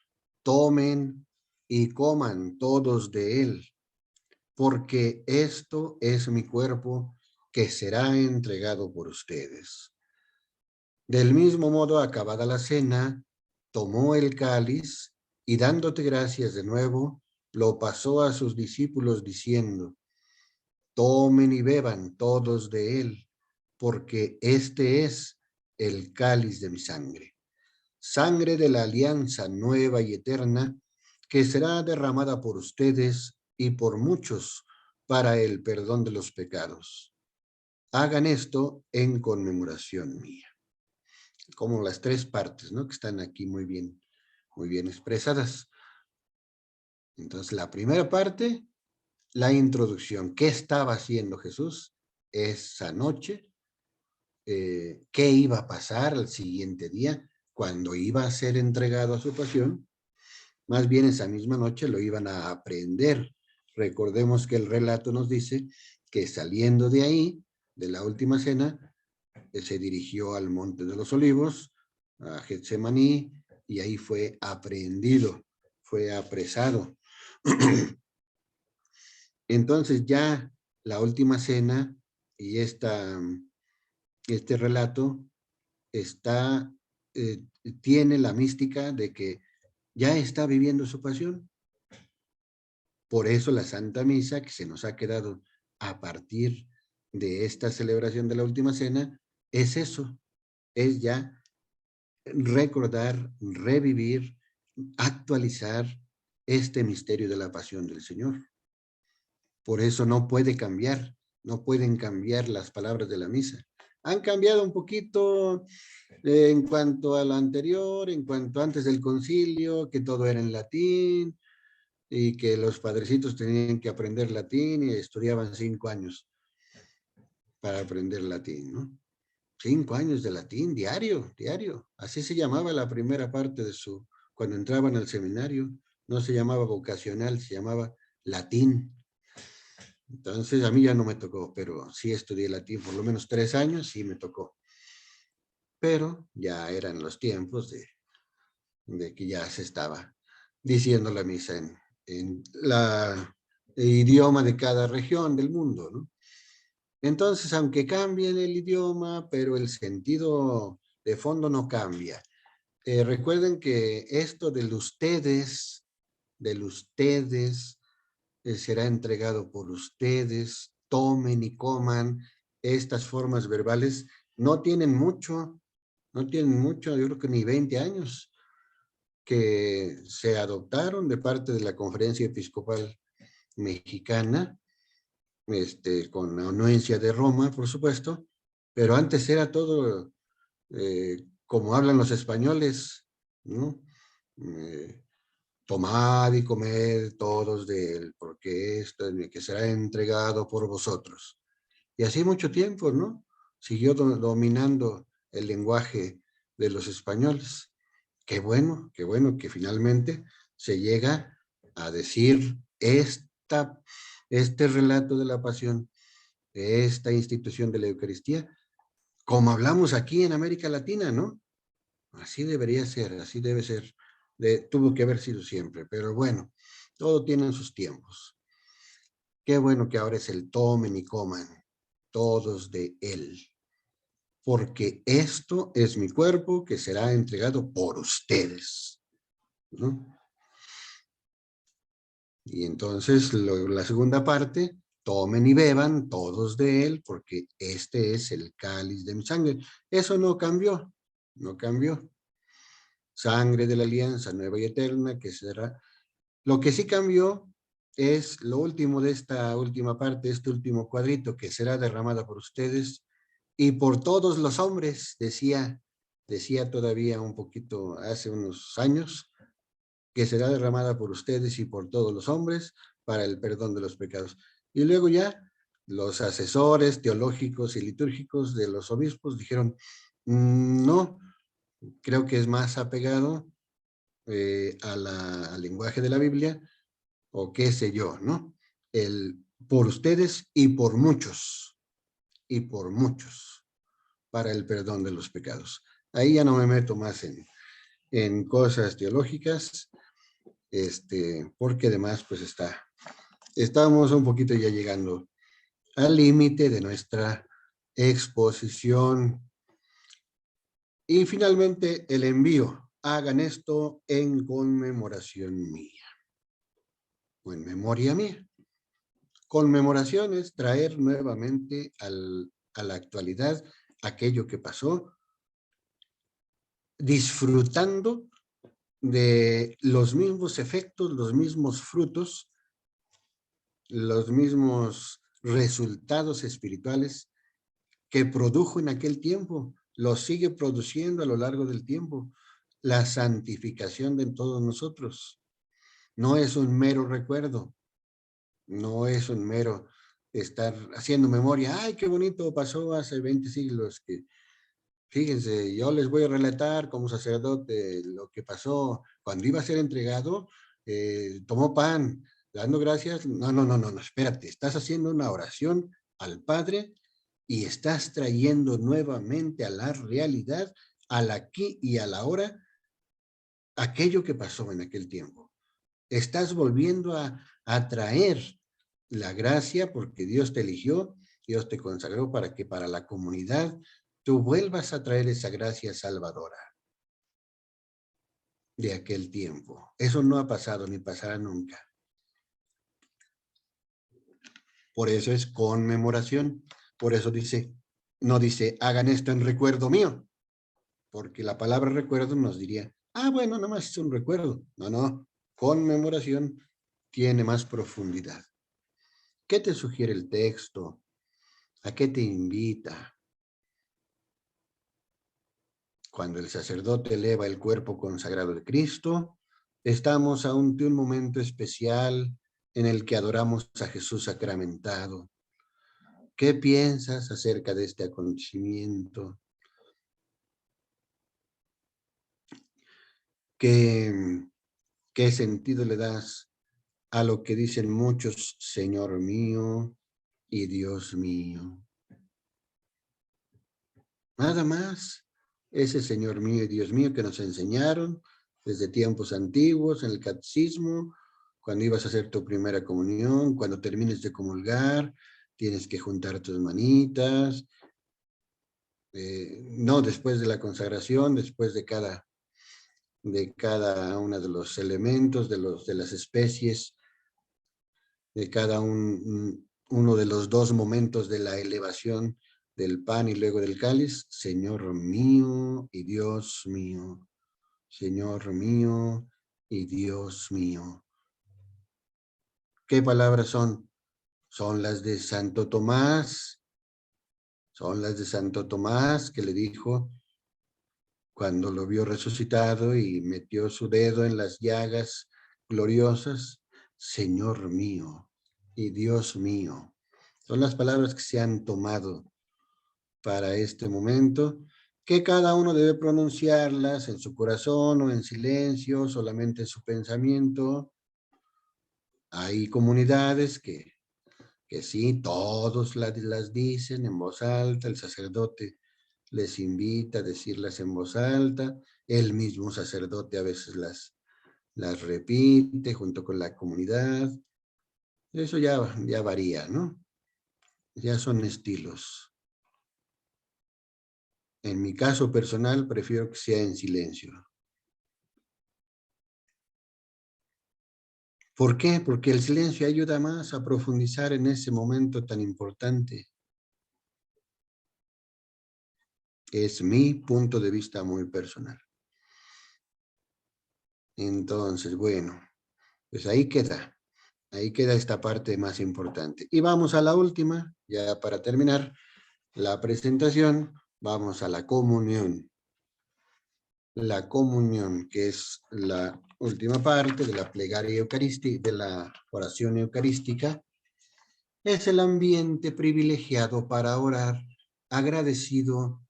tomen y coman todos de él, porque esto es mi cuerpo que será entregado por ustedes. Del mismo modo, acabada la cena, tomó el cáliz y dándote gracias de nuevo, lo pasó a sus discípulos diciendo, tomen y beban todos de él, porque este es el cáliz de mi sangre. Sangre de la alianza nueva y eterna, que será derramada por ustedes y por muchos para el perdón de los pecados. Hagan esto en conmemoración mía. Como las tres partes, ¿no? Que están aquí muy bien expresadas. Entonces, la primera parte, la introducción. ¿Qué estaba haciendo Jesús esa noche? ¿Qué iba a pasar al siguiente día cuando iba a ser entregado a su pasión? Más bien esa misma noche lo iban a aprender. Recordemos que el relato nos dice que saliendo de ahí, de la última cena, se dirigió al Monte de los Olivos, a Getsemaní, y ahí fue aprehendido, fue apresado. Entonces ya la última cena y este relato tiene la mística de que ya está viviendo su pasión. Por eso la Santa Misa, que se nos ha quedado a partir de esta celebración de la última cena, es eso, es ya recordar, revivir, actualizar este misterio de la pasión del Señor. Por eso no puede cambiar, no pueden cambiar las palabras de la misa. Han cambiado un poquito en cuanto a lo anterior, en cuanto antes del concilio, que todo era en latín y que los padrecitos tenían que aprender latín y estudiaban 5 años para aprender latín, ¿no? 5 años de latín diario. Así se llamaba la primera parte cuando entraban al seminario. No se llamaba vocacional, se llamaba latín. Entonces a mí ya no me tocó, pero sí estudié latín por lo menos 3 años, sí me tocó. Pero ya eran los tiempos de que ya se estaba diciendo la misa en el idioma de cada región del mundo, ¿no? Entonces, aunque cambien el idioma, pero el sentido de fondo no cambia. Recuerden que esto del ustedes, será entregado por ustedes, tomen y coman, estas formas verbales no tienen mucho, yo creo que ni 20 años, que se adoptaron de parte de la Conferencia Episcopal Mexicana, con la anuencia de Roma, por supuesto, pero antes era todo como hablan los españoles, ¿no? Tomad y comed todos de él, porque esto es que será entregado por vosotros. Y así mucho tiempo, ¿no? Siguió dominando el lenguaje de los españoles. Qué bueno que finalmente se llega a decir este relato de la pasión, esta institución de la Eucaristía, como hablamos aquí en América Latina, ¿no? Así debería ser, así debe ser. Tuvo que haber sido siempre, pero bueno, todo tiene sus tiempos. Qué bueno que ahora es el tomen y coman, todos de él, porque esto es mi cuerpo que será entregado por ustedes, ¿no? Y entonces la segunda parte, tomen y beban todos de él, porque este es el cáliz de mi sangre. Eso no cambió, no cambió. Sangre de la alianza nueva y eterna, que será. Lo que sí cambió es lo último de esta última parte, este último cuadrito, que será derramada por ustedes y por todos los hombres, decía todavía un poquito hace unos años, que será derramada por ustedes y por todos los hombres para el perdón de los pecados. Y luego ya los asesores teológicos y litúrgicos de los obispos dijeron, no, creo que es más apegado al lenguaje de la Biblia, o qué sé yo, ¿no? Por ustedes y por muchos, para el perdón de los pecados. Ahí ya no me meto más en cosas teológicas, porque además pues está Estamos un poquito ya llegando al límite de nuestra exposición. Y finalmente el envío. Hagan esto en conmemoración mía. O en memoria mía. Conmemoración es traer nuevamente a la actualidad aquello que pasó, disfrutando de los mismos efectos, los mismos frutos, los mismos resultados espirituales que produjo en aquel tiempo, los sigue produciendo a lo largo del tiempo. La santificación de todos nosotros. No es un mero recuerdo, no es un mero estar haciendo memoria. Ay, qué bonito pasó hace 20 siglos. Que, fíjense, yo les voy a relatar como sacerdote lo que pasó cuando iba a ser entregado. Tomó pan, dando gracias. No, espérate, estás haciendo una oración al Padre y estás trayendo nuevamente a la realidad, al aquí y a la hora, aquello que pasó en aquel tiempo. Estás volviendo a traer la gracia porque Dios te eligió, Dios te consagró para que para la comunidad tú vuelvas a traer esa gracia salvadora de aquel tiempo. Eso no ha pasado ni pasará nunca. Por eso es conmemoración. Por eso dice, no dice, hagan esto en recuerdo mío, porque la palabra recuerdo nos diría, ah, bueno, nada más es un recuerdo. No, conmemoración tiene más profundidad. ¿Qué te sugiere el texto? ¿A qué te invita? Cuando el sacerdote eleva el cuerpo consagrado de Cristo, estamos ante un momento especial en el que adoramos a Jesús sacramentado. ¿Qué piensas acerca de este acontecimiento? ¿Qué sentido le das a lo que dicen muchos, Señor mío y Dios mío? Nada más, ese Señor mío y Dios mío que nos enseñaron desde tiempos antiguos en el catecismo, cuando ibas a hacer tu primera comunión, cuando termines de comulgar, tienes que juntar tus manitas, no después de la consagración, después de cada uno de los elementos, de las especies, de cada uno de los dos momentos de la elevación del pan y luego del cáliz. Señor mío y Dios mío. Señor mío y Dios mío. ¿Qué palabras son? Son las de Santo Tomás. Son las de Santo Tomás que le dijo cuando lo vio resucitado y metió su dedo en las llagas gloriosas. Señor mío y Dios mío. Son las palabras que se han tomado para este momento, que cada uno debe pronunciarlas en su corazón o en silencio, solamente en su pensamiento. Hay comunidades que sí, todos las dicen en voz alta, el sacerdote les invita a decirlas en voz alta, el mismo sacerdote a veces las repite junto con la comunidad. Eso ya varía, ¿no? Ya son estilos. En mi caso personal, prefiero que sea en silencio. ¿Por qué? Porque el silencio ayuda más a profundizar en ese momento tan importante. Es mi punto de vista muy personal. Entonces, bueno, pues ahí queda esta parte más importante. Y vamos a la última, ya para terminar la presentación, vamos a la comunión. La comunión, que es la última parte de la plegaria eucarística, de la oración eucarística, es el ambiente privilegiado para orar agradeciendo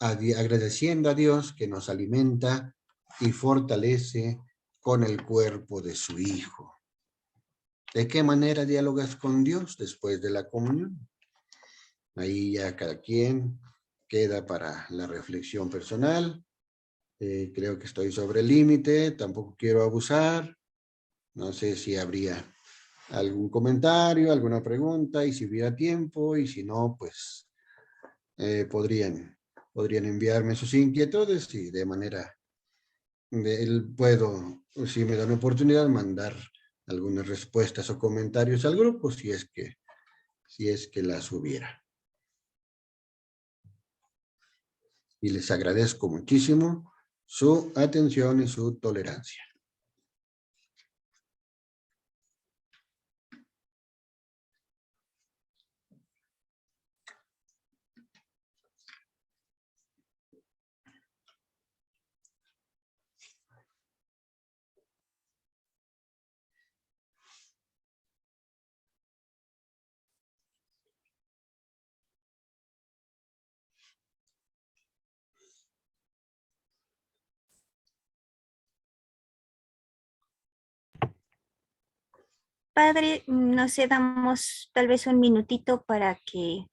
a Dios que nos alimenta y fortalece con el cuerpo de su Hijo. ¿De qué manera dialogas con Dios después de la comunión? Ahí ya cada quien queda para la reflexión personal. Creo que estoy sobre el límite, tampoco quiero abusar. No sé si habría algún comentario, alguna pregunta, y si hubiera tiempo, y si no, pues podrían enviarme sus inquietudes y de manera, puedo, si me dan oportunidad, mandar algunas respuestas o comentarios al grupo, si es que las hubiera. Y les agradezco muchísimo su atención y su tolerancia. Padre, no sé, damos tal vez un minutito para que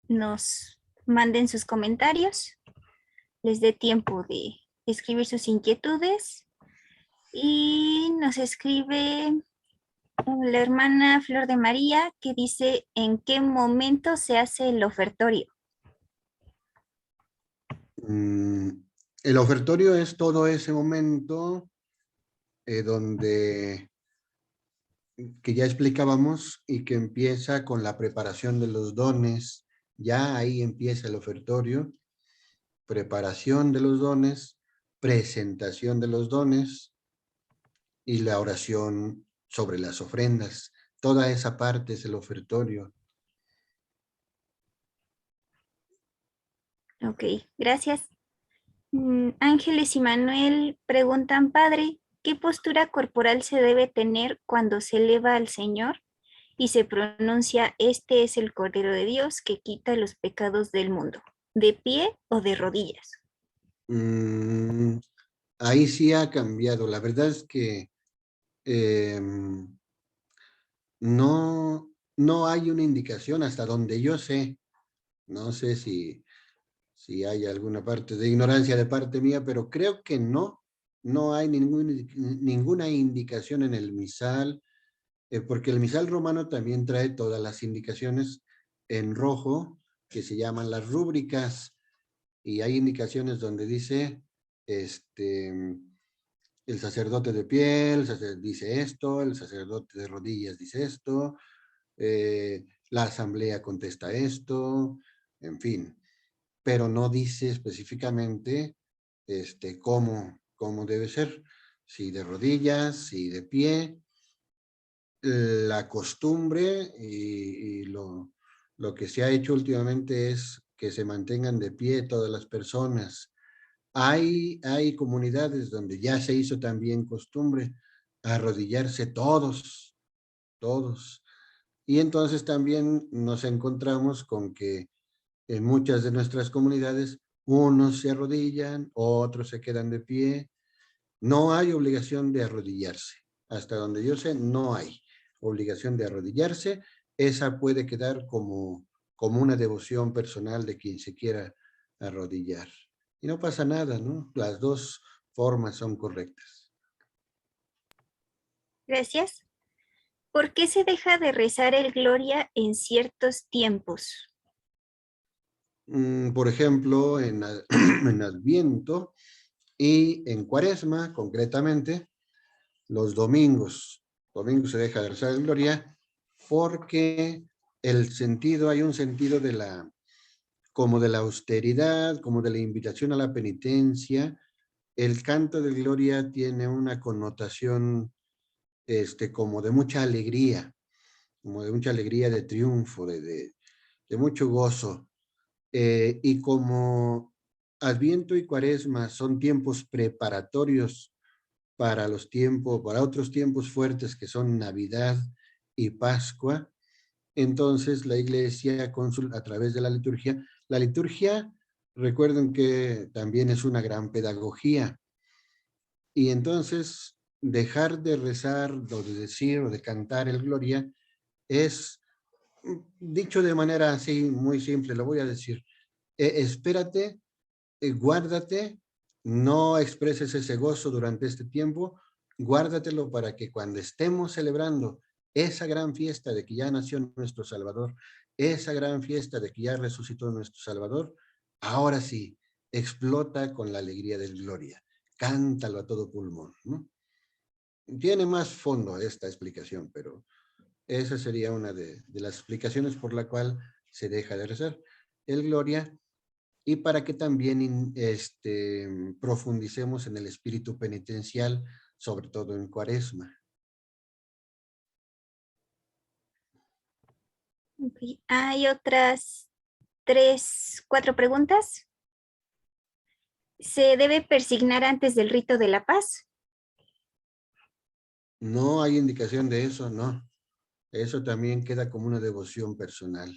nos manden sus comentarios, les dé tiempo de escribir sus inquietudes y nos escribe la hermana Flor de María que dice en qué momento se hace el ofertorio. El ofertorio es todo ese momento donde que ya explicábamos y que empieza con la preparación de los dones. Ya ahí empieza el ofertorio, preparación de los dones, presentación de los dones y la oración sobre las ofrendas. Toda esa parte es el ofertorio. Ok, gracias. Ángeles y Manuel preguntan, Padre, ¿qué postura corporal se debe tener cuando se eleva al Señor y se pronuncia, este es el Cordero de Dios que quita los pecados del mundo? ¿De pie o de rodillas? Ahí sí ha cambiado. La verdad es que no hay una indicación hasta donde yo sé. No sé si hay alguna parte de ignorancia de parte mía, pero creo que no hay ninguna indicación en el misal, porque el misal romano también trae todas las indicaciones en rojo, que se llaman las rúbricas, y hay indicaciones donde dice, el sacerdote de pie, dice esto, el sacerdote de rodillas dice esto, la asamblea contesta esto, en fin, pero no dice específicamente cómo debe ser, si de rodillas, si de pie. La costumbre y lo que se ha hecho últimamente es que se mantengan de pie todas las personas. Hay comunidades donde ya se hizo también costumbre arrodillarse todos. Y entonces también nos encontramos con que en muchas de nuestras comunidades unos se arrodillan, otros se quedan de pie. No hay obligación de arrodillarse. Hasta donde yo sé, no hay obligación de arrodillarse. Esa puede quedar como una devoción personal de quien se quiera arrodillar. Y no pasa nada, ¿no? Las dos formas son correctas. Gracias. ¿Por qué se deja de rezar el Gloria en ciertos tiempos? Por ejemplo, en Adviento y en Cuaresma, concretamente, los domingos. Domingos se deja de rezar el Gloria porque hay un sentido como de la austeridad, como de la invitación a la penitencia. El canto del Gloria tiene una connotación como de mucha alegría, de triunfo, de mucho gozo. Y como Adviento y Cuaresma son tiempos preparatorios para otros tiempos fuertes que son Navidad y Pascua, entonces la Iglesia a través de la liturgia, recuerden que también es una gran pedagogía, y entonces dejar de rezar, o de decir, o de cantar el Gloria, es, dicho de manera así muy simple, lo voy a decir, espérate, guárdate, no expreses ese gozo durante este tiempo, guárdatelo para que cuando estemos celebrando esa gran fiesta de que ya nació nuestro Salvador, esa gran fiesta de que ya resucitó nuestro Salvador, ahora sí, explota con la alegría del gloria. Cántalo a todo pulmón, ¿no? Tiene más fondo esta explicación, pero esa sería una de las explicaciones por la cual se deja de rezar el gloria, y para que también profundicemos en el espíritu penitencial, sobre todo en Cuaresma. Ok. Hay otras 4 preguntas. ¿Se debe persignar antes del rito de la paz? No hay indicación de eso, no. Eso también queda como una devoción personal.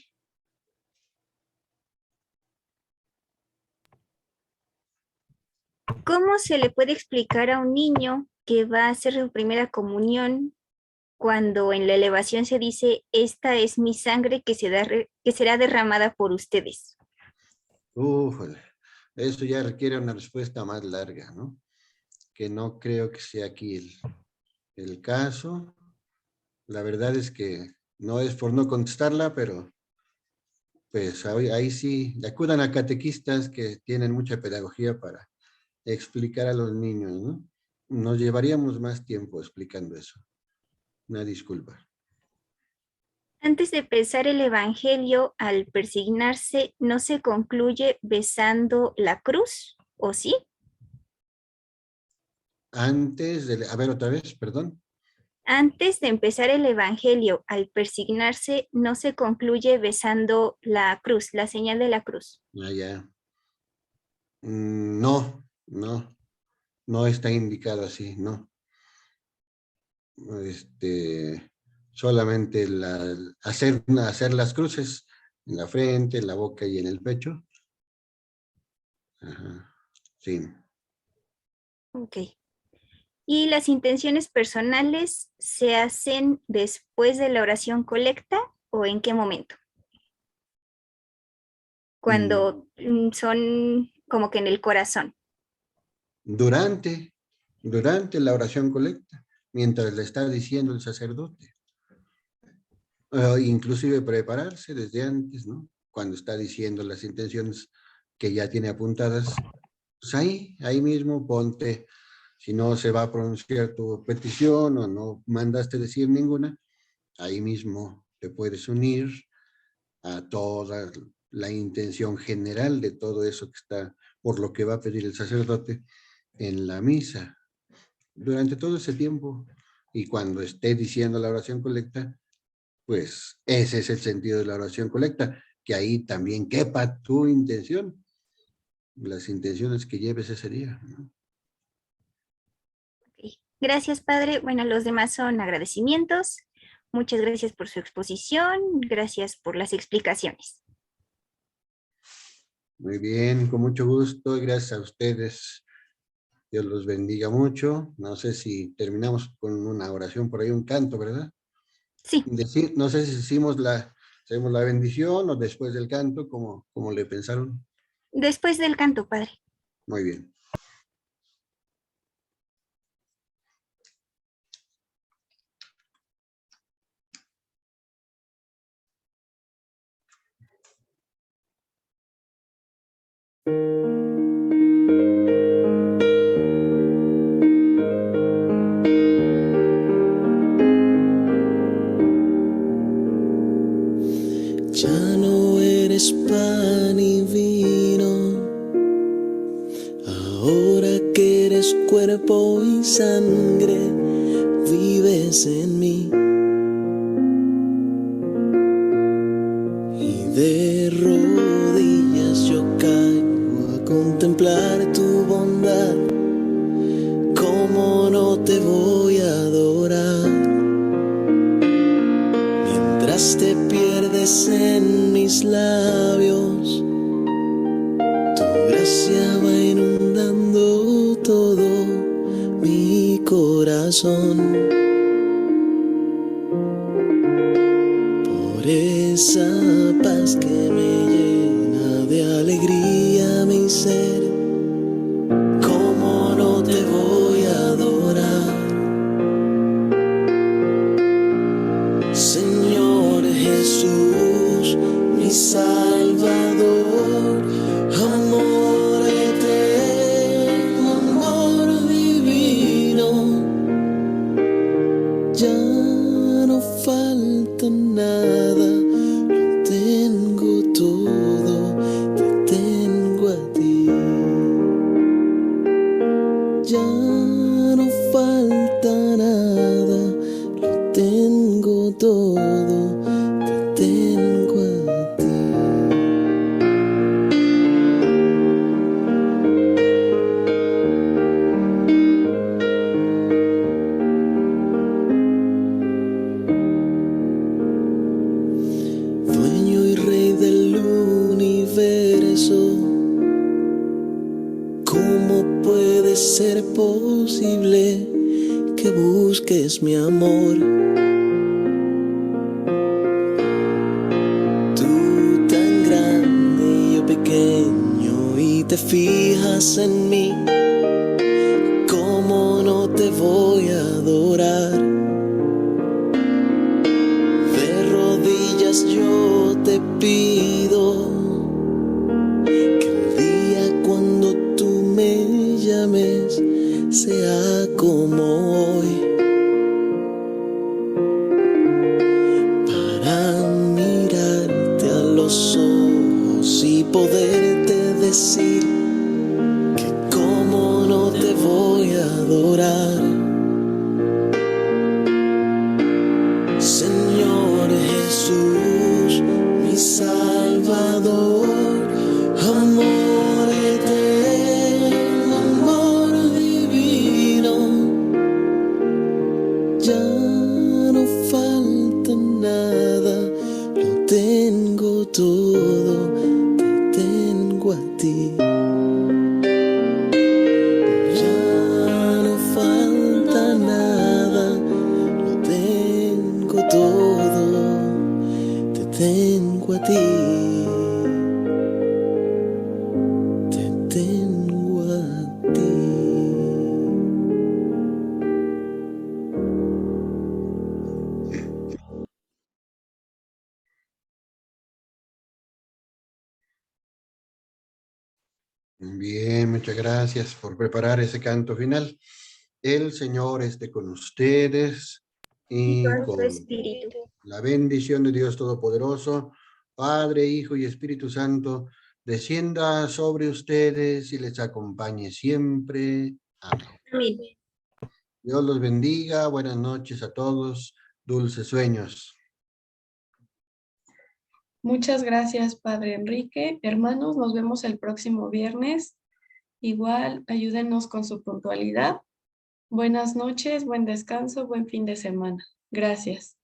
¿Cómo se le puede explicar a un niño que va a hacer su primera comunión cuando en la elevación se dice, esta es mi sangre que será derramada por ustedes? Újole, eso ya requiere una respuesta más larga, ¿no? Que no creo que sea aquí el caso. La verdad es que no es por no contestarla, pero pues ahí sí, acudan a catequistas que tienen mucha pedagogía para explicar a los niños, ¿no? Nos llevaríamos más tiempo explicando eso. Una disculpa. Antes de empezar el Evangelio, al persignarse, ¿no se concluye besando la cruz? ¿O sí? Antes de, a ver otra vez, perdón. Antes de empezar el Evangelio, al persignarse, ¿no se concluye besando la cruz, la señal de la cruz? Ah, ya. No, no, no está indicado así, no. Solamente hacer las cruces en la frente, en la boca y en el pecho. Ajá, sí. Ok. ¿Y las intenciones personales se hacen después de la oración colecta o en qué momento? Mm, Cuando son como que en el corazón. durante la oración colecta, mientras le está diciendo el sacerdote. Inclusive prepararse desde antes, ¿no? Cuando está diciendo las intenciones que ya tiene apuntadas, pues ahí mismo ponte, si no se va a pronunciar tu petición o no mandaste decir ninguna, ahí mismo te puedes unir a toda la intención general de todo eso que está, por lo que va a pedir el sacerdote en la misa. Durante todo ese tiempo, y cuando esté diciendo la oración colecta, pues ese es el sentido de la oración colecta, que ahí también quepa tu intención, las intenciones que lleves ese día, ¿no? Ok. Gracias, Padre. Bueno, los demás son agradecimientos. Muchas gracias por su exposición. Gracias por las explicaciones. Muy bien, con mucho gusto, gracias a ustedes. Dios los bendiga mucho. No sé si terminamos con una oración por ahí, un canto, ¿verdad? Sí, No sé si hacemos la bendición o después del canto, como le pensaron. después del canto, Padre. Muy bien. Ya no eres pan y vino, ahora que eres cuerpo y sangre, vives en mí. Y de rodillas yo caigo a contemplar tu bondad. ¿Cómo no te voy a adorar? Mientras te pierdes en mis labios, tu gracia va inundando todo mi corazón. Por esa paz que me llena de alegría mi ser, ¿cómo no te voy a adorar? Ya no falta nada, lo tengo todo, te tengo a ti. Ya no falta nada, lo tengo todo, te tengo a ti. Dueño y rey del universo, ¿cómo puede ser posible que busques mi amor? Tú tan grande y yo pequeño y te fijas en mí, ¿cómo no te voy a adorar? De rodillas yo te pido que el día cuando tú me llames sea como hoy, para mirarte a los ojos y poderte decir que como no te voy a adorar. Señor Jesús, mi Salvador, amor eterno, amor divino. Ya no falta nada, lo tengo todo, te tengo a ti. Ya no falta nada, lo tengo todo, te tengo a ti. Te tengo a ti. Bien, muchas gracias por preparar ese canto final. El Señor esté con ustedes Y y con su con espíritu. la bendición de Dios Todopoderoso, Padre, Hijo y Espíritu Santo, descienda sobre ustedes y les acompañe siempre. Amén. Amén. Dios los bendiga. Buenas noches a todos. Dulces sueños. Muchas gracias, Padre Enrique. Hermanos, nos vemos el próximo viernes. Igual, ayúdenos con su puntualidad. Buenas noches, buen descanso, buen fin de semana. Gracias.